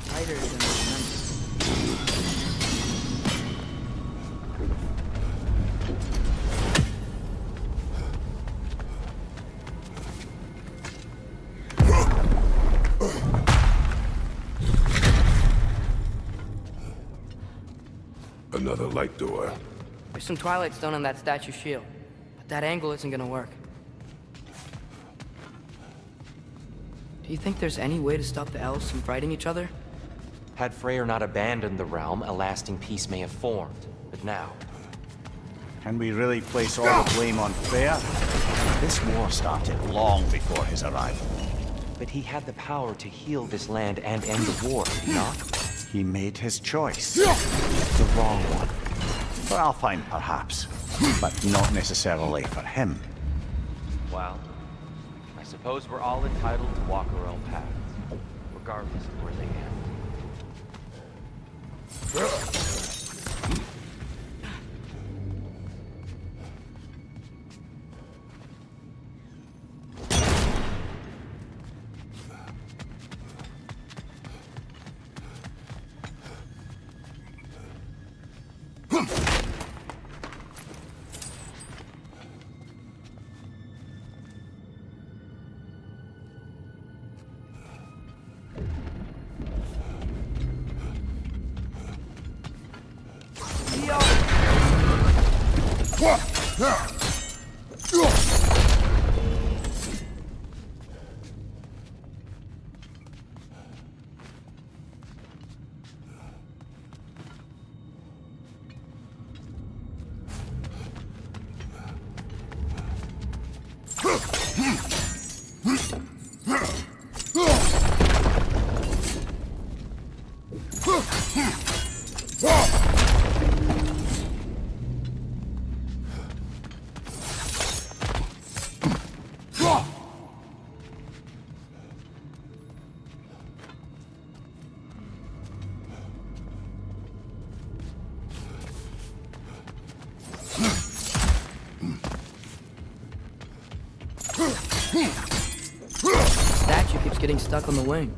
Speaker 1: Tighter than I remember.
Speaker 4: Another light door.
Speaker 1: There's some Twilight Stone on that statue shield, but that angle isn't gonna work. Do you think there's any way to stop the elves from fighting each other?
Speaker 5: Had Freyr not abandoned the realm, a lasting peace may have formed. But now,
Speaker 6: Can we really place all the blame on Freyr? This war started long before his arrival.
Speaker 5: but he had the power to heal this land and end the war, did he not?
Speaker 6: He made his choice.
Speaker 5: The wrong one.
Speaker 6: For Alfheim, perhaps, but not necessarily for him.
Speaker 8: Well, I suppose we're all entitled to walk our own paths, regardless of where they end.
Speaker 1: Statue keeps getting stuck on the wing.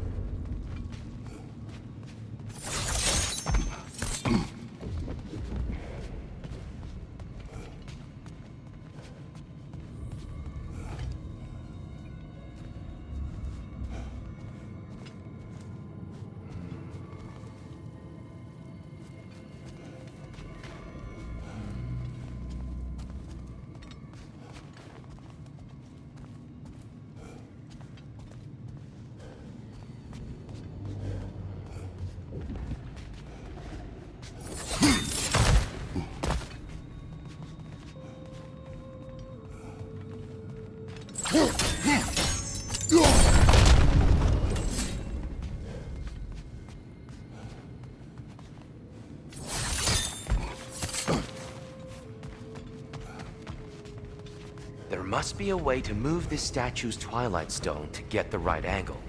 Speaker 5: There must be a way to move this statue's Twilight Stone to get the right angle.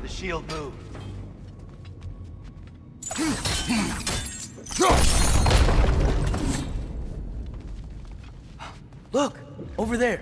Speaker 8: The shield moved.
Speaker 1: Look! Over there!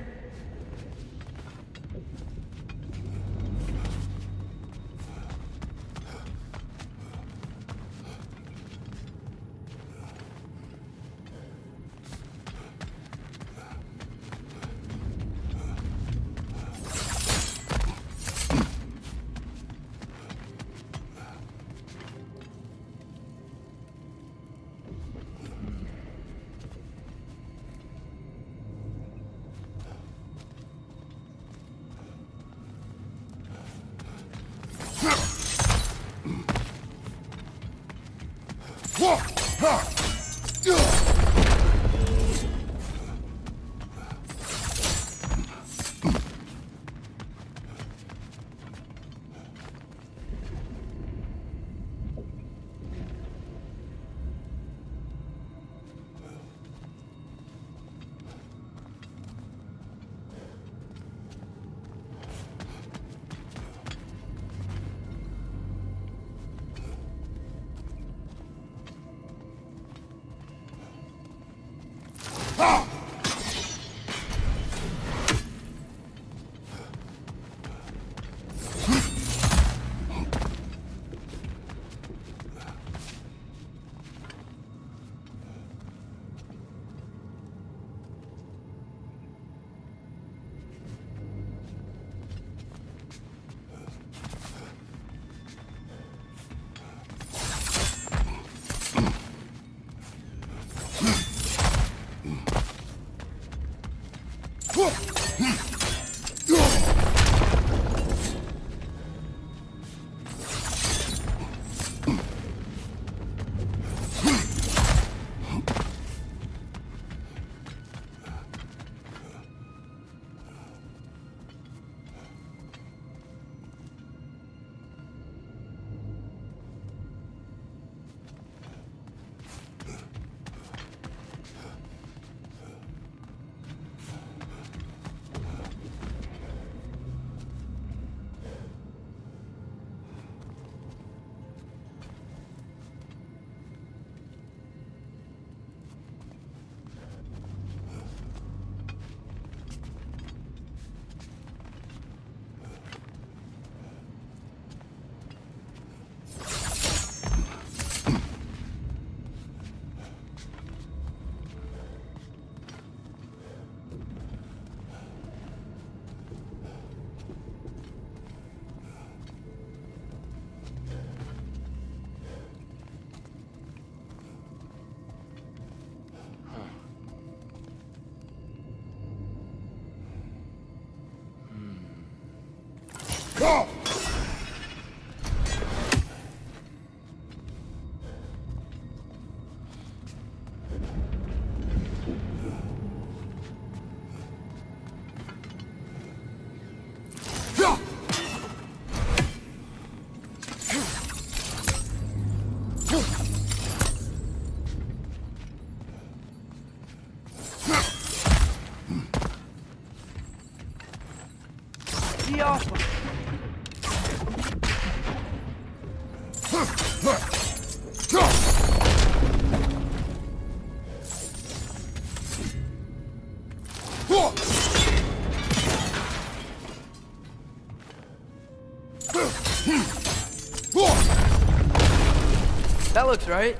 Speaker 1: That looks right.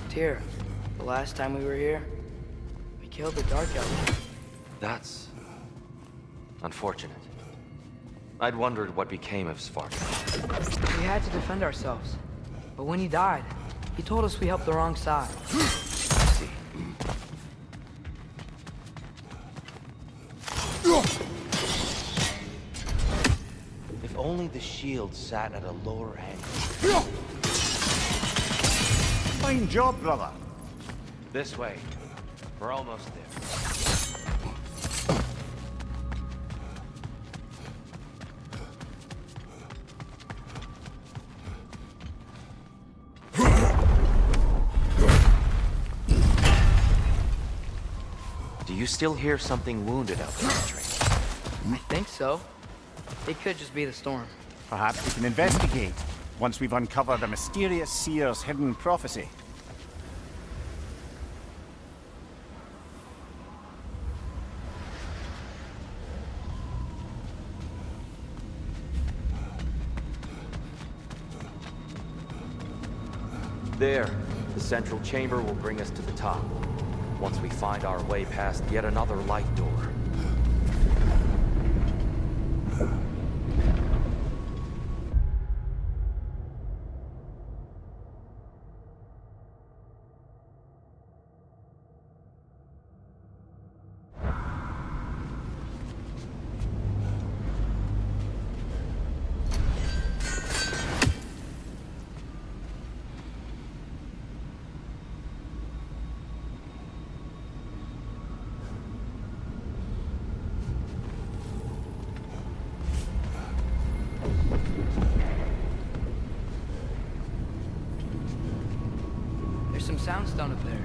Speaker 1: Tyr, the last time we were here, we killed the Dark Elf.
Speaker 5: That's unfortunate. I'd wondered what became of Svartalf.
Speaker 1: We had to defend ourselves. But when he died, he told us we helped the wrong side.
Speaker 5: I see.
Speaker 9: If only the shield sat at a lower angle.
Speaker 6: Fine job, brother.
Speaker 5: This way. We're almost there. Do you still hear something wounded out there, Atreus?
Speaker 1: I think so. It could just be the storm.
Speaker 6: Perhaps we can investigate once we've uncovered a mysterious seer's hidden prophecy.
Speaker 8: There. The central chamber will bring us to the top. Once we find our way past yet another light door.
Speaker 1: There's some soundstone up there.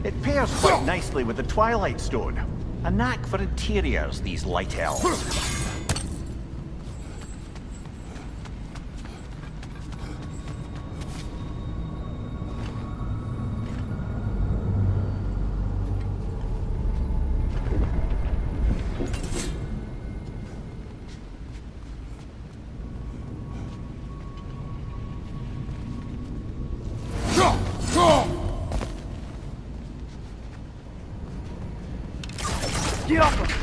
Speaker 6: It pairs quite nicely with the Twilight Stone. A knack for interiors, these light elves.
Speaker 1: Get off him!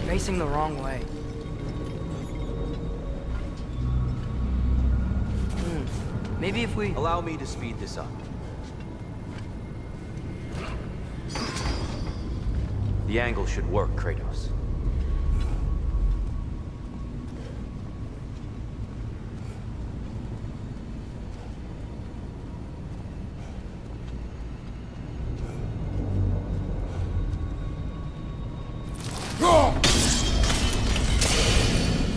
Speaker 1: Facing the wrong way. Maybe if we...
Speaker 8: Allow me to speed this up. The angle should work, Kratos.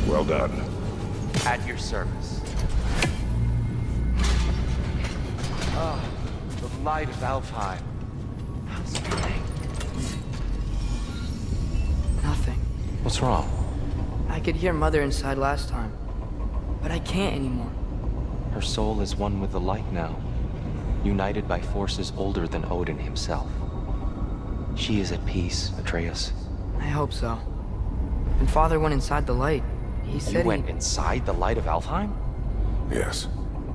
Speaker 4: Well done.
Speaker 8: At your service. The light of Alfheim. How's it going?
Speaker 1: Nothing.
Speaker 8: What's wrong?
Speaker 1: I could hear Mother inside last time, but I can't anymore.
Speaker 5: Her soul is one with the light now, united by forces older than Odin himself. She is at peace, Atreus.
Speaker 1: I hope so. When Father went inside the light, he said
Speaker 5: You went inside the light of Alfheim?
Speaker 4: Yes.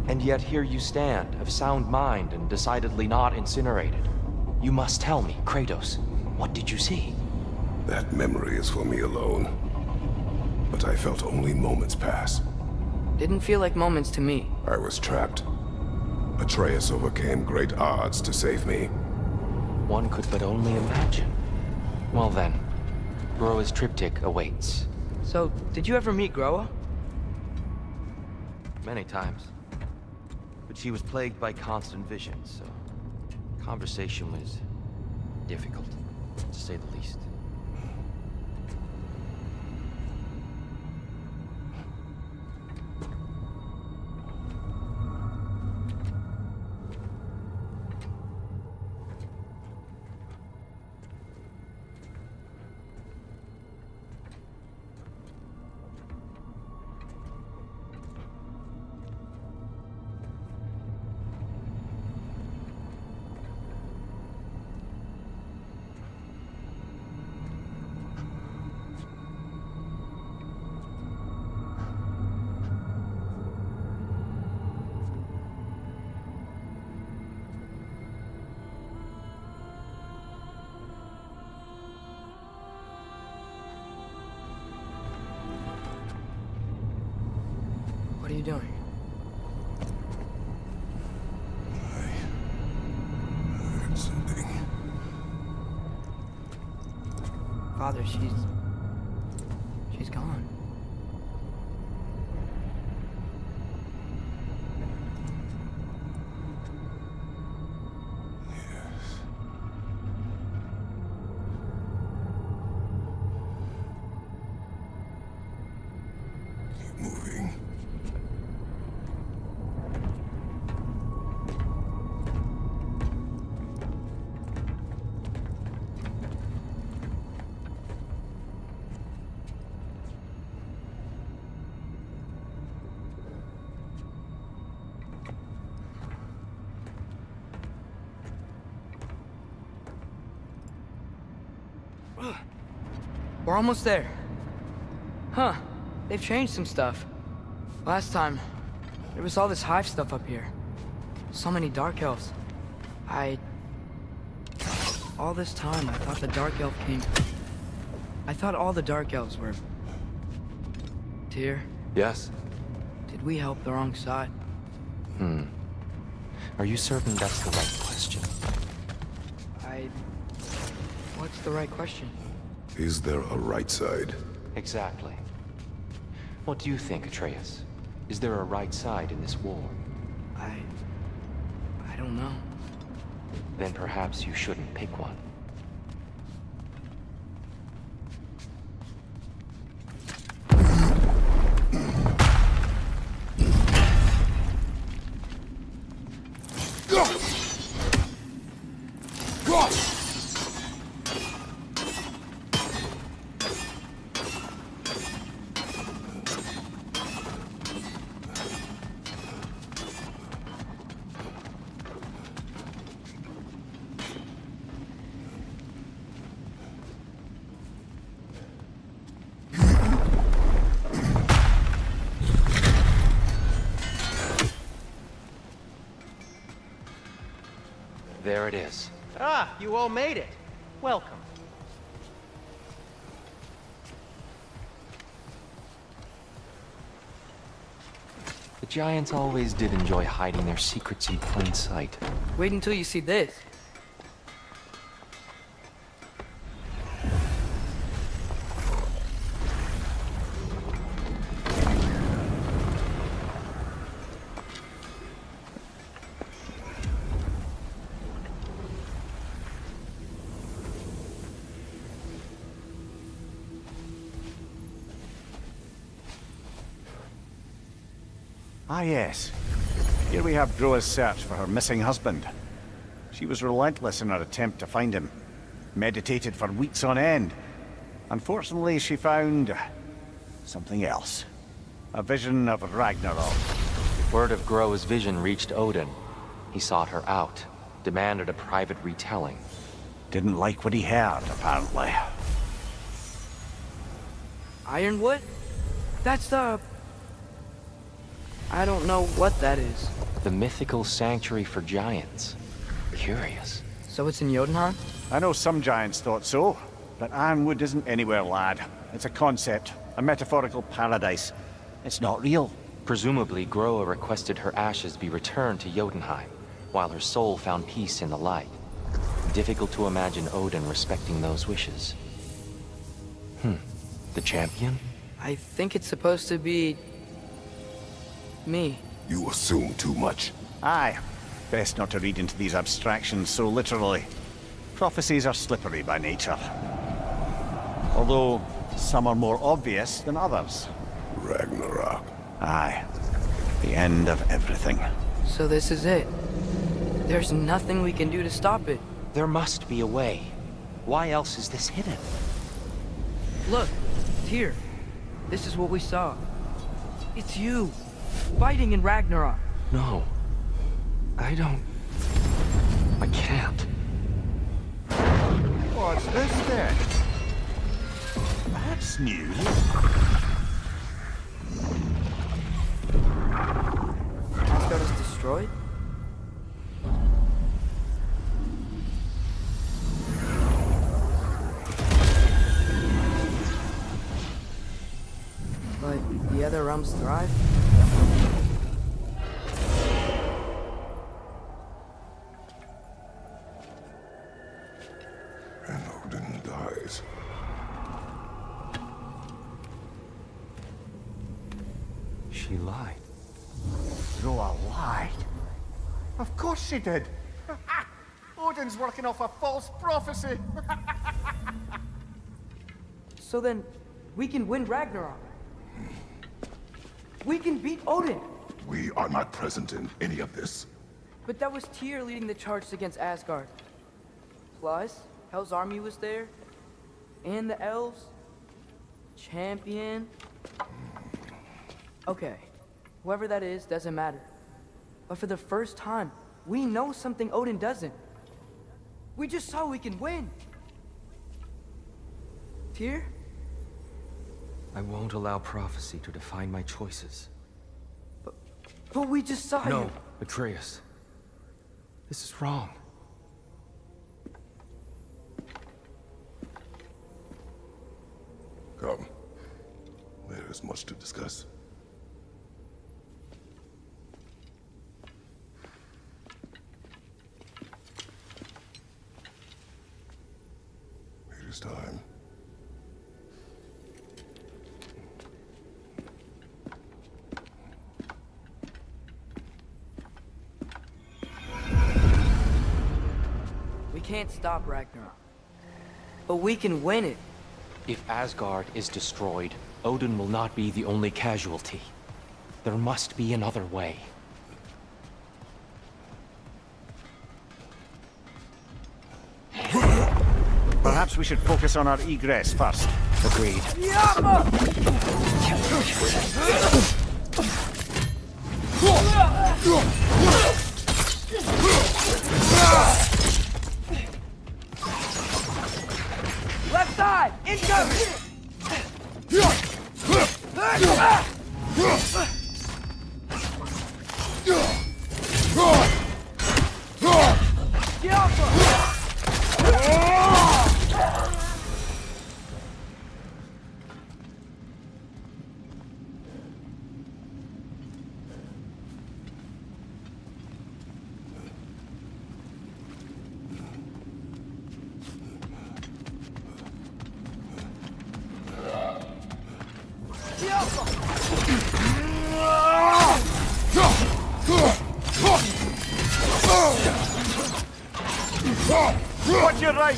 Speaker 5: And yet here you stand, of sound mind and decidedly not incinerated. You must tell me, Kratos, what did you see?
Speaker 4: That memory is for me alone. But I felt only moments pass.
Speaker 1: Didn't feel like moments to me.
Speaker 4: I was trapped. Atreus overcame great odds to save me.
Speaker 5: One could but only imagine. Well then, Groa's triptych awaits.
Speaker 1: So, did you ever meet Groa?
Speaker 8: Many times. But she was plagued by constant visions, so conversation was difficult, to say the least.
Speaker 1: What are you doing?
Speaker 4: I heard something.
Speaker 1: Father, she's gone.
Speaker 4: Yes. Keep moving.
Speaker 1: We're almost there. Huh. They've changed some stuff. Last time, there was all this hive stuff up here. So many dark elves. All this time, I thought the dark elf king... I thought all the dark elves were... Tyr,
Speaker 5: Yes?
Speaker 1: did we help the wrong side?
Speaker 5: Are you certain that's the right question?
Speaker 1: What's the right question?
Speaker 4: Is there a right side?
Speaker 5: Exactly. What do you think, Atreus? Is there a right side in this war?
Speaker 1: I don't know.
Speaker 5: Then perhaps you shouldn't pick one. There it is.
Speaker 2: Ah, you all made it. Welcome.
Speaker 5: The giants always did enjoy hiding their secrets in plain sight.
Speaker 1: Wait until you see this.
Speaker 6: Ah, yes. Here we have Groa's search for her missing husband. She was relentless in her attempt to find him. Meditated for weeks on end. Unfortunately, she found... something else. A vision of Ragnarok.
Speaker 5: Word of Groa's vision reached Odin. He sought her out, demanded a private retelling.
Speaker 6: Didn't like what he heard, apparently.
Speaker 1: Ironwood? That's the... I don't know what that is.
Speaker 5: The mythical sanctuary for giants. Curious.
Speaker 1: So it's in Jotunheim?
Speaker 6: I know some giants thought so, but Ironwood isn't anywhere, lad. It's a concept, a metaphorical paradise. It's not real.
Speaker 5: Presumably, Groa requested her ashes be returned to Jotunheim, while her soul found peace in the light. Difficult to imagine Odin respecting those wishes. The champion?
Speaker 1: I think it's supposed to be... me.
Speaker 4: You assume too much.
Speaker 6: Aye. Best not to read into these abstractions so literally. Prophecies are slippery by nature. Although, some are more obvious than others.
Speaker 4: Ragnarok.
Speaker 6: Aye. The end of everything.
Speaker 1: So this is it. There's nothing we can do to stop it.
Speaker 5: There must be a way. Why else is this hidden?
Speaker 1: Look, here. This is what we saw. It's you, fighting in Ragnarok.
Speaker 5: No. I can't.
Speaker 6: What's this then? That's new.
Speaker 1: Asgard is destroyed? But the other realms thrive?
Speaker 4: And Odin dies.
Speaker 5: She lied.
Speaker 6: Roa lied. Of course she did. Odin's working off a false prophecy.
Speaker 1: So then, we can win Ragnarok. We can beat Odin.
Speaker 4: We are not present in any of this.
Speaker 1: But that was Tyr leading the charge against Asgard. Plus, Hell's army was there. And the elves. Champion. Okay, whoever that is doesn't matter. But for the first time, we know something Odin doesn't. We just saw we can win. Tyr?
Speaker 5: I won't allow prophecy to define my choices.
Speaker 1: But we just saw you.
Speaker 5: No, Atreus. This is wrong.
Speaker 4: Come. There is much to discuss. It is time.
Speaker 1: We can't stop Ragnarok. But we can win it.
Speaker 5: If Asgard is destroyed, Odin will not be the only casualty. There must be another way.
Speaker 6: Perhaps we should focus on our egress first.
Speaker 5: Agreed.
Speaker 1: Left side, incoming!
Speaker 6: Watch your right!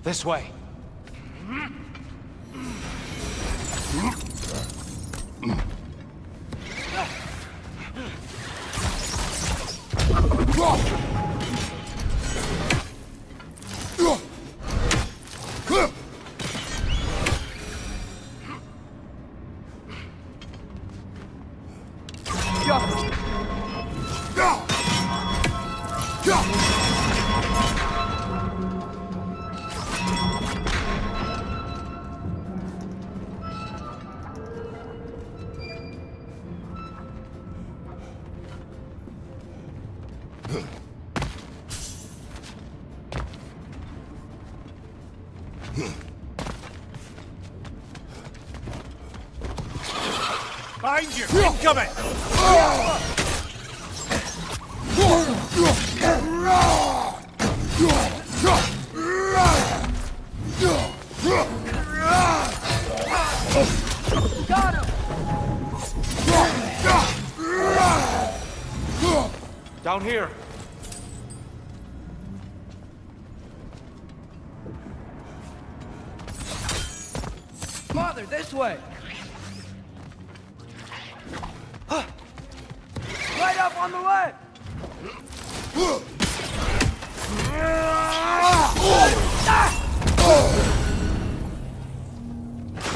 Speaker 5: This way.
Speaker 6: Behind you! Incoming!
Speaker 1: Got him!
Speaker 5: Down here.
Speaker 1: Father, this way! Right up on the left!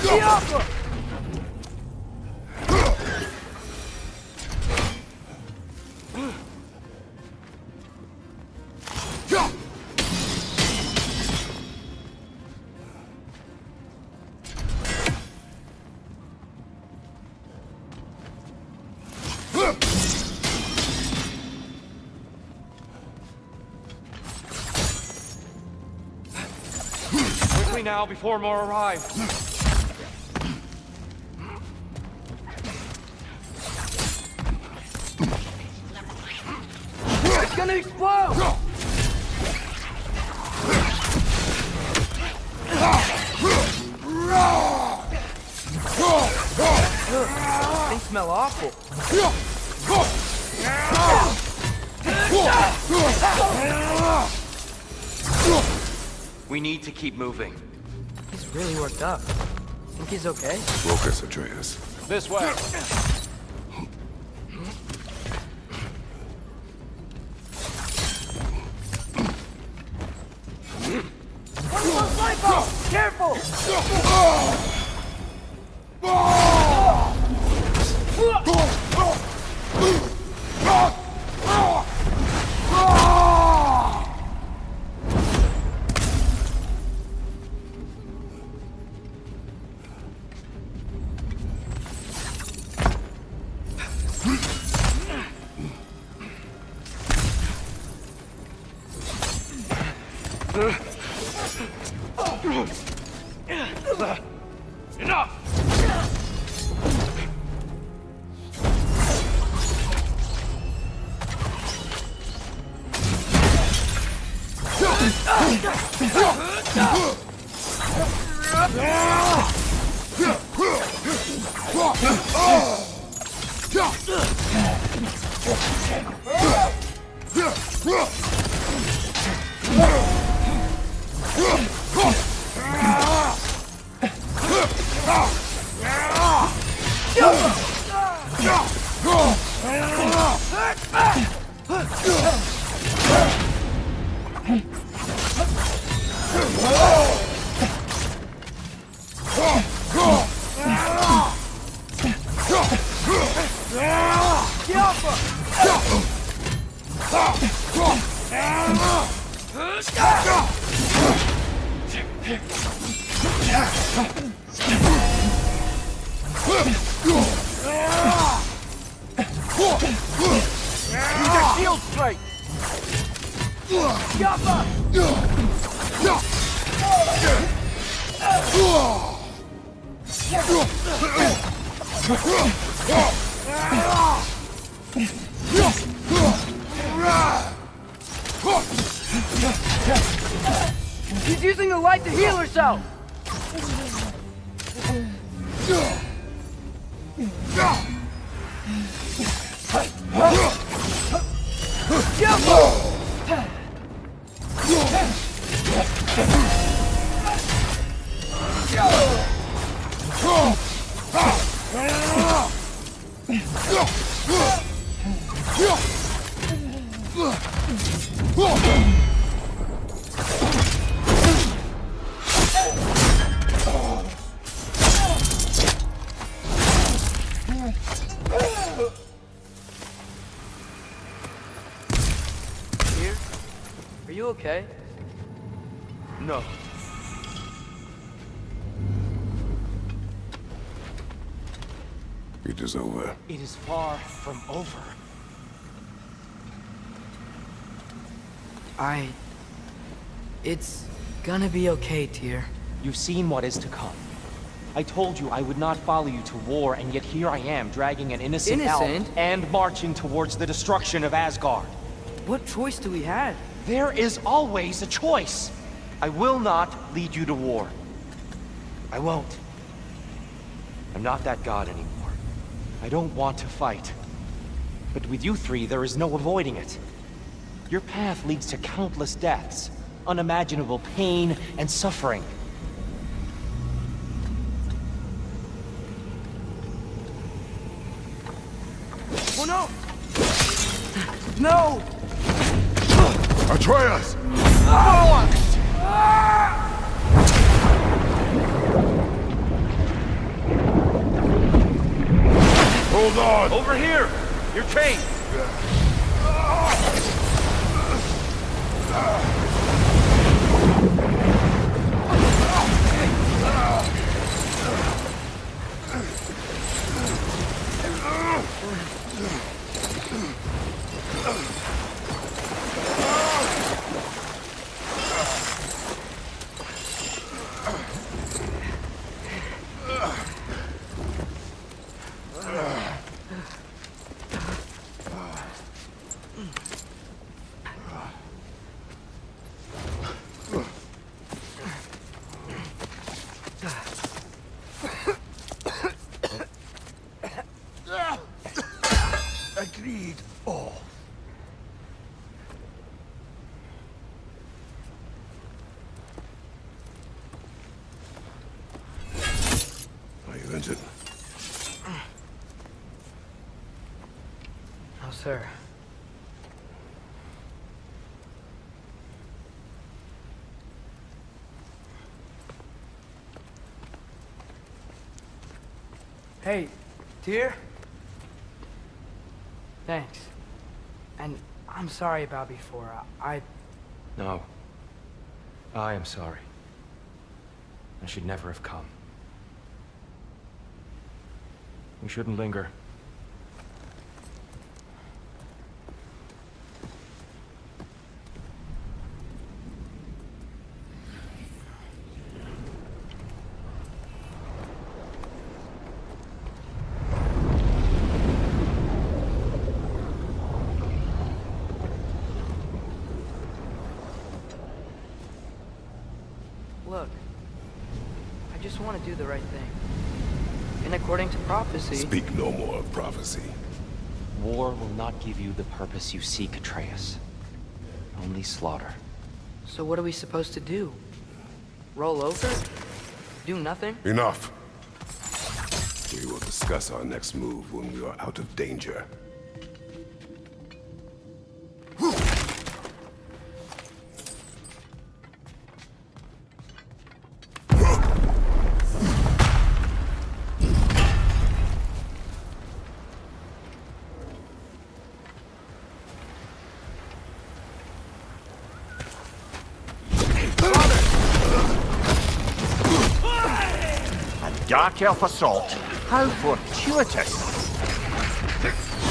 Speaker 1: The upper!
Speaker 5: Quickly now, before more arrive.
Speaker 1: It's gonna explode! They smell awful.
Speaker 5: We need to keep moving.
Speaker 1: He's really worked up. Think he's okay?
Speaker 4: Focus, Atreus.
Speaker 5: This way.
Speaker 1: One of those light bulbs! Careful!
Speaker 5: Enough!
Speaker 1: Shield straight! Yappa! He's using the light to heal herself! Here? Are you okay?
Speaker 5: No.
Speaker 4: It is over.
Speaker 5: It is far from over.
Speaker 1: It's gonna be okay, Tyr.
Speaker 5: You've seen what is to come. I told you I would not follow you to war, and yet here I am, dragging an innocent elf and marching towards the destruction of Asgard.
Speaker 1: What choice do we have?
Speaker 5: There is always a choice. I will not lead you to war. I won't. I'm not that god anymore. I don't want to fight. But with you three, there is no avoiding it. Your path leads to countless deaths, unimaginable pain and suffering.
Speaker 1: Oh no! No!
Speaker 4: Atreus! Hold on!
Speaker 9: Over here! You're chained!
Speaker 4: Agreed. All. Are you injured?
Speaker 1: No, sir. Hey, dear? Thanks. And I'm sorry about before.
Speaker 5: No. I am sorry. I should never have come. We shouldn't linger.
Speaker 1: Look, I just want to do the right thing. And according to prophecy...
Speaker 4: Speak no more of prophecy.
Speaker 5: War will not give you the purpose you seek, Atreus. Only slaughter.
Speaker 1: So what are we supposed to do? Roll over? Do nothing?
Speaker 4: Enough. We will discuss our next move when we are out of danger.
Speaker 7: Dark elf assault. How fortuitous.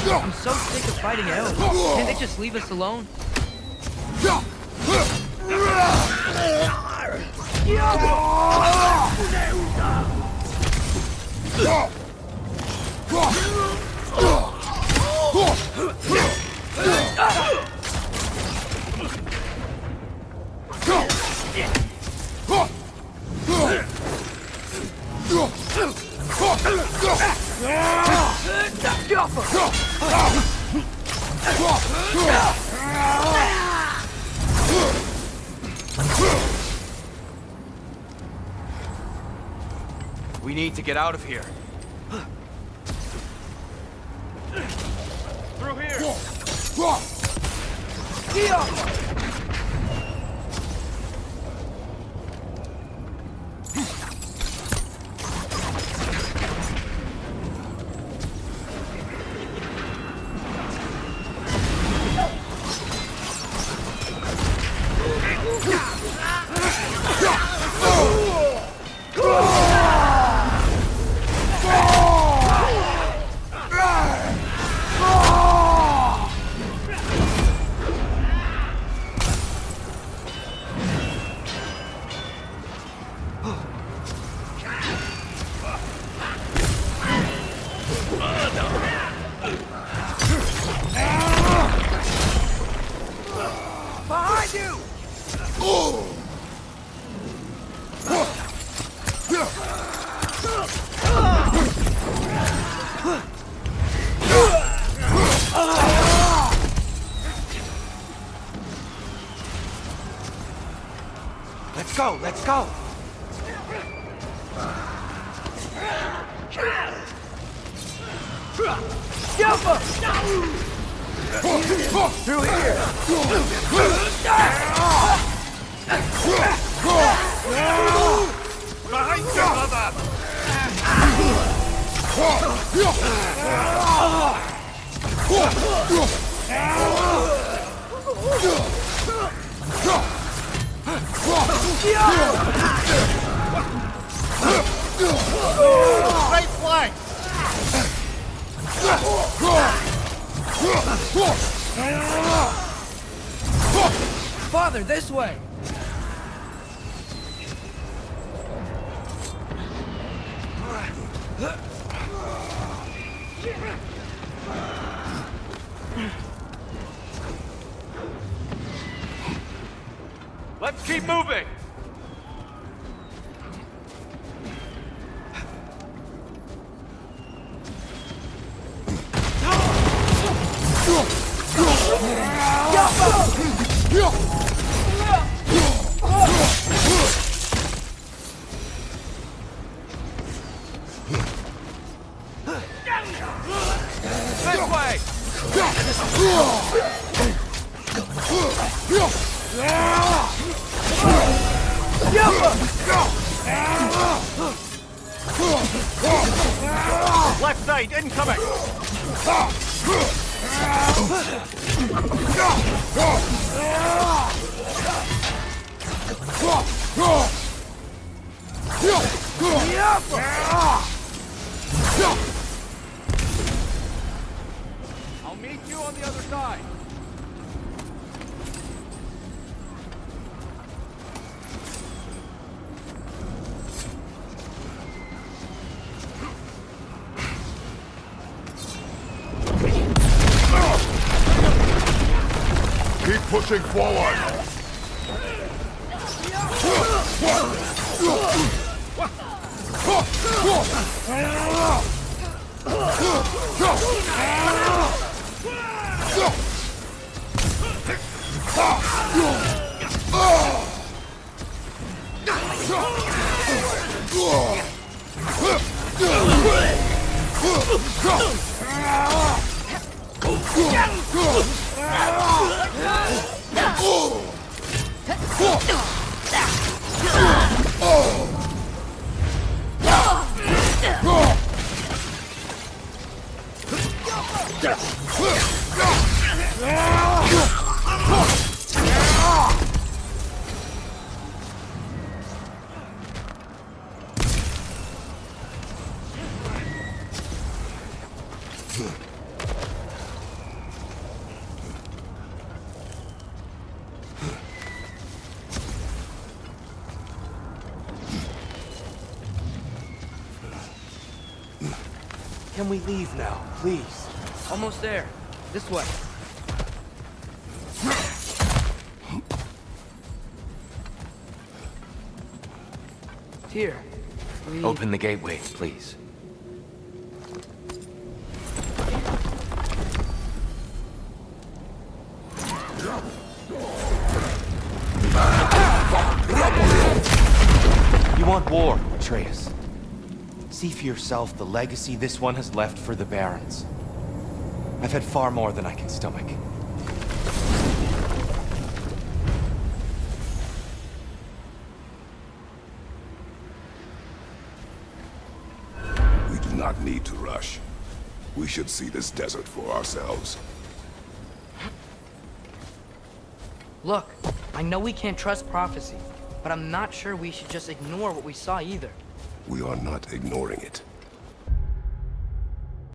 Speaker 1: I'm so sick of fighting elves. Can't they just leave us alone?
Speaker 5: We need to get out of here. Through here!
Speaker 1: Behind you!
Speaker 2: Let's go, let's go!
Speaker 1: Jump up! Through here!
Speaker 7: Behind you, brother!
Speaker 6: Right flank!
Speaker 1: Father, this way!
Speaker 7: Let's keep moving!
Speaker 6: This way! Left side, incoming! I'll meet you on the other side.
Speaker 4: Keep pushing forward!
Speaker 2: Can we leave now, please?
Speaker 1: Almost there. This way. Here. We...
Speaker 5: Open the gateway, please. You want war, Atreus. See for yourself the legacy this one has left for the Barons. I've had far more than I can stomach.
Speaker 4: We do not need to rush. We should see this desert for ourselves.
Speaker 1: Look, I know we can't trust prophecy, but I'm not sure we should just ignore what we saw either.
Speaker 4: We are not ignoring it.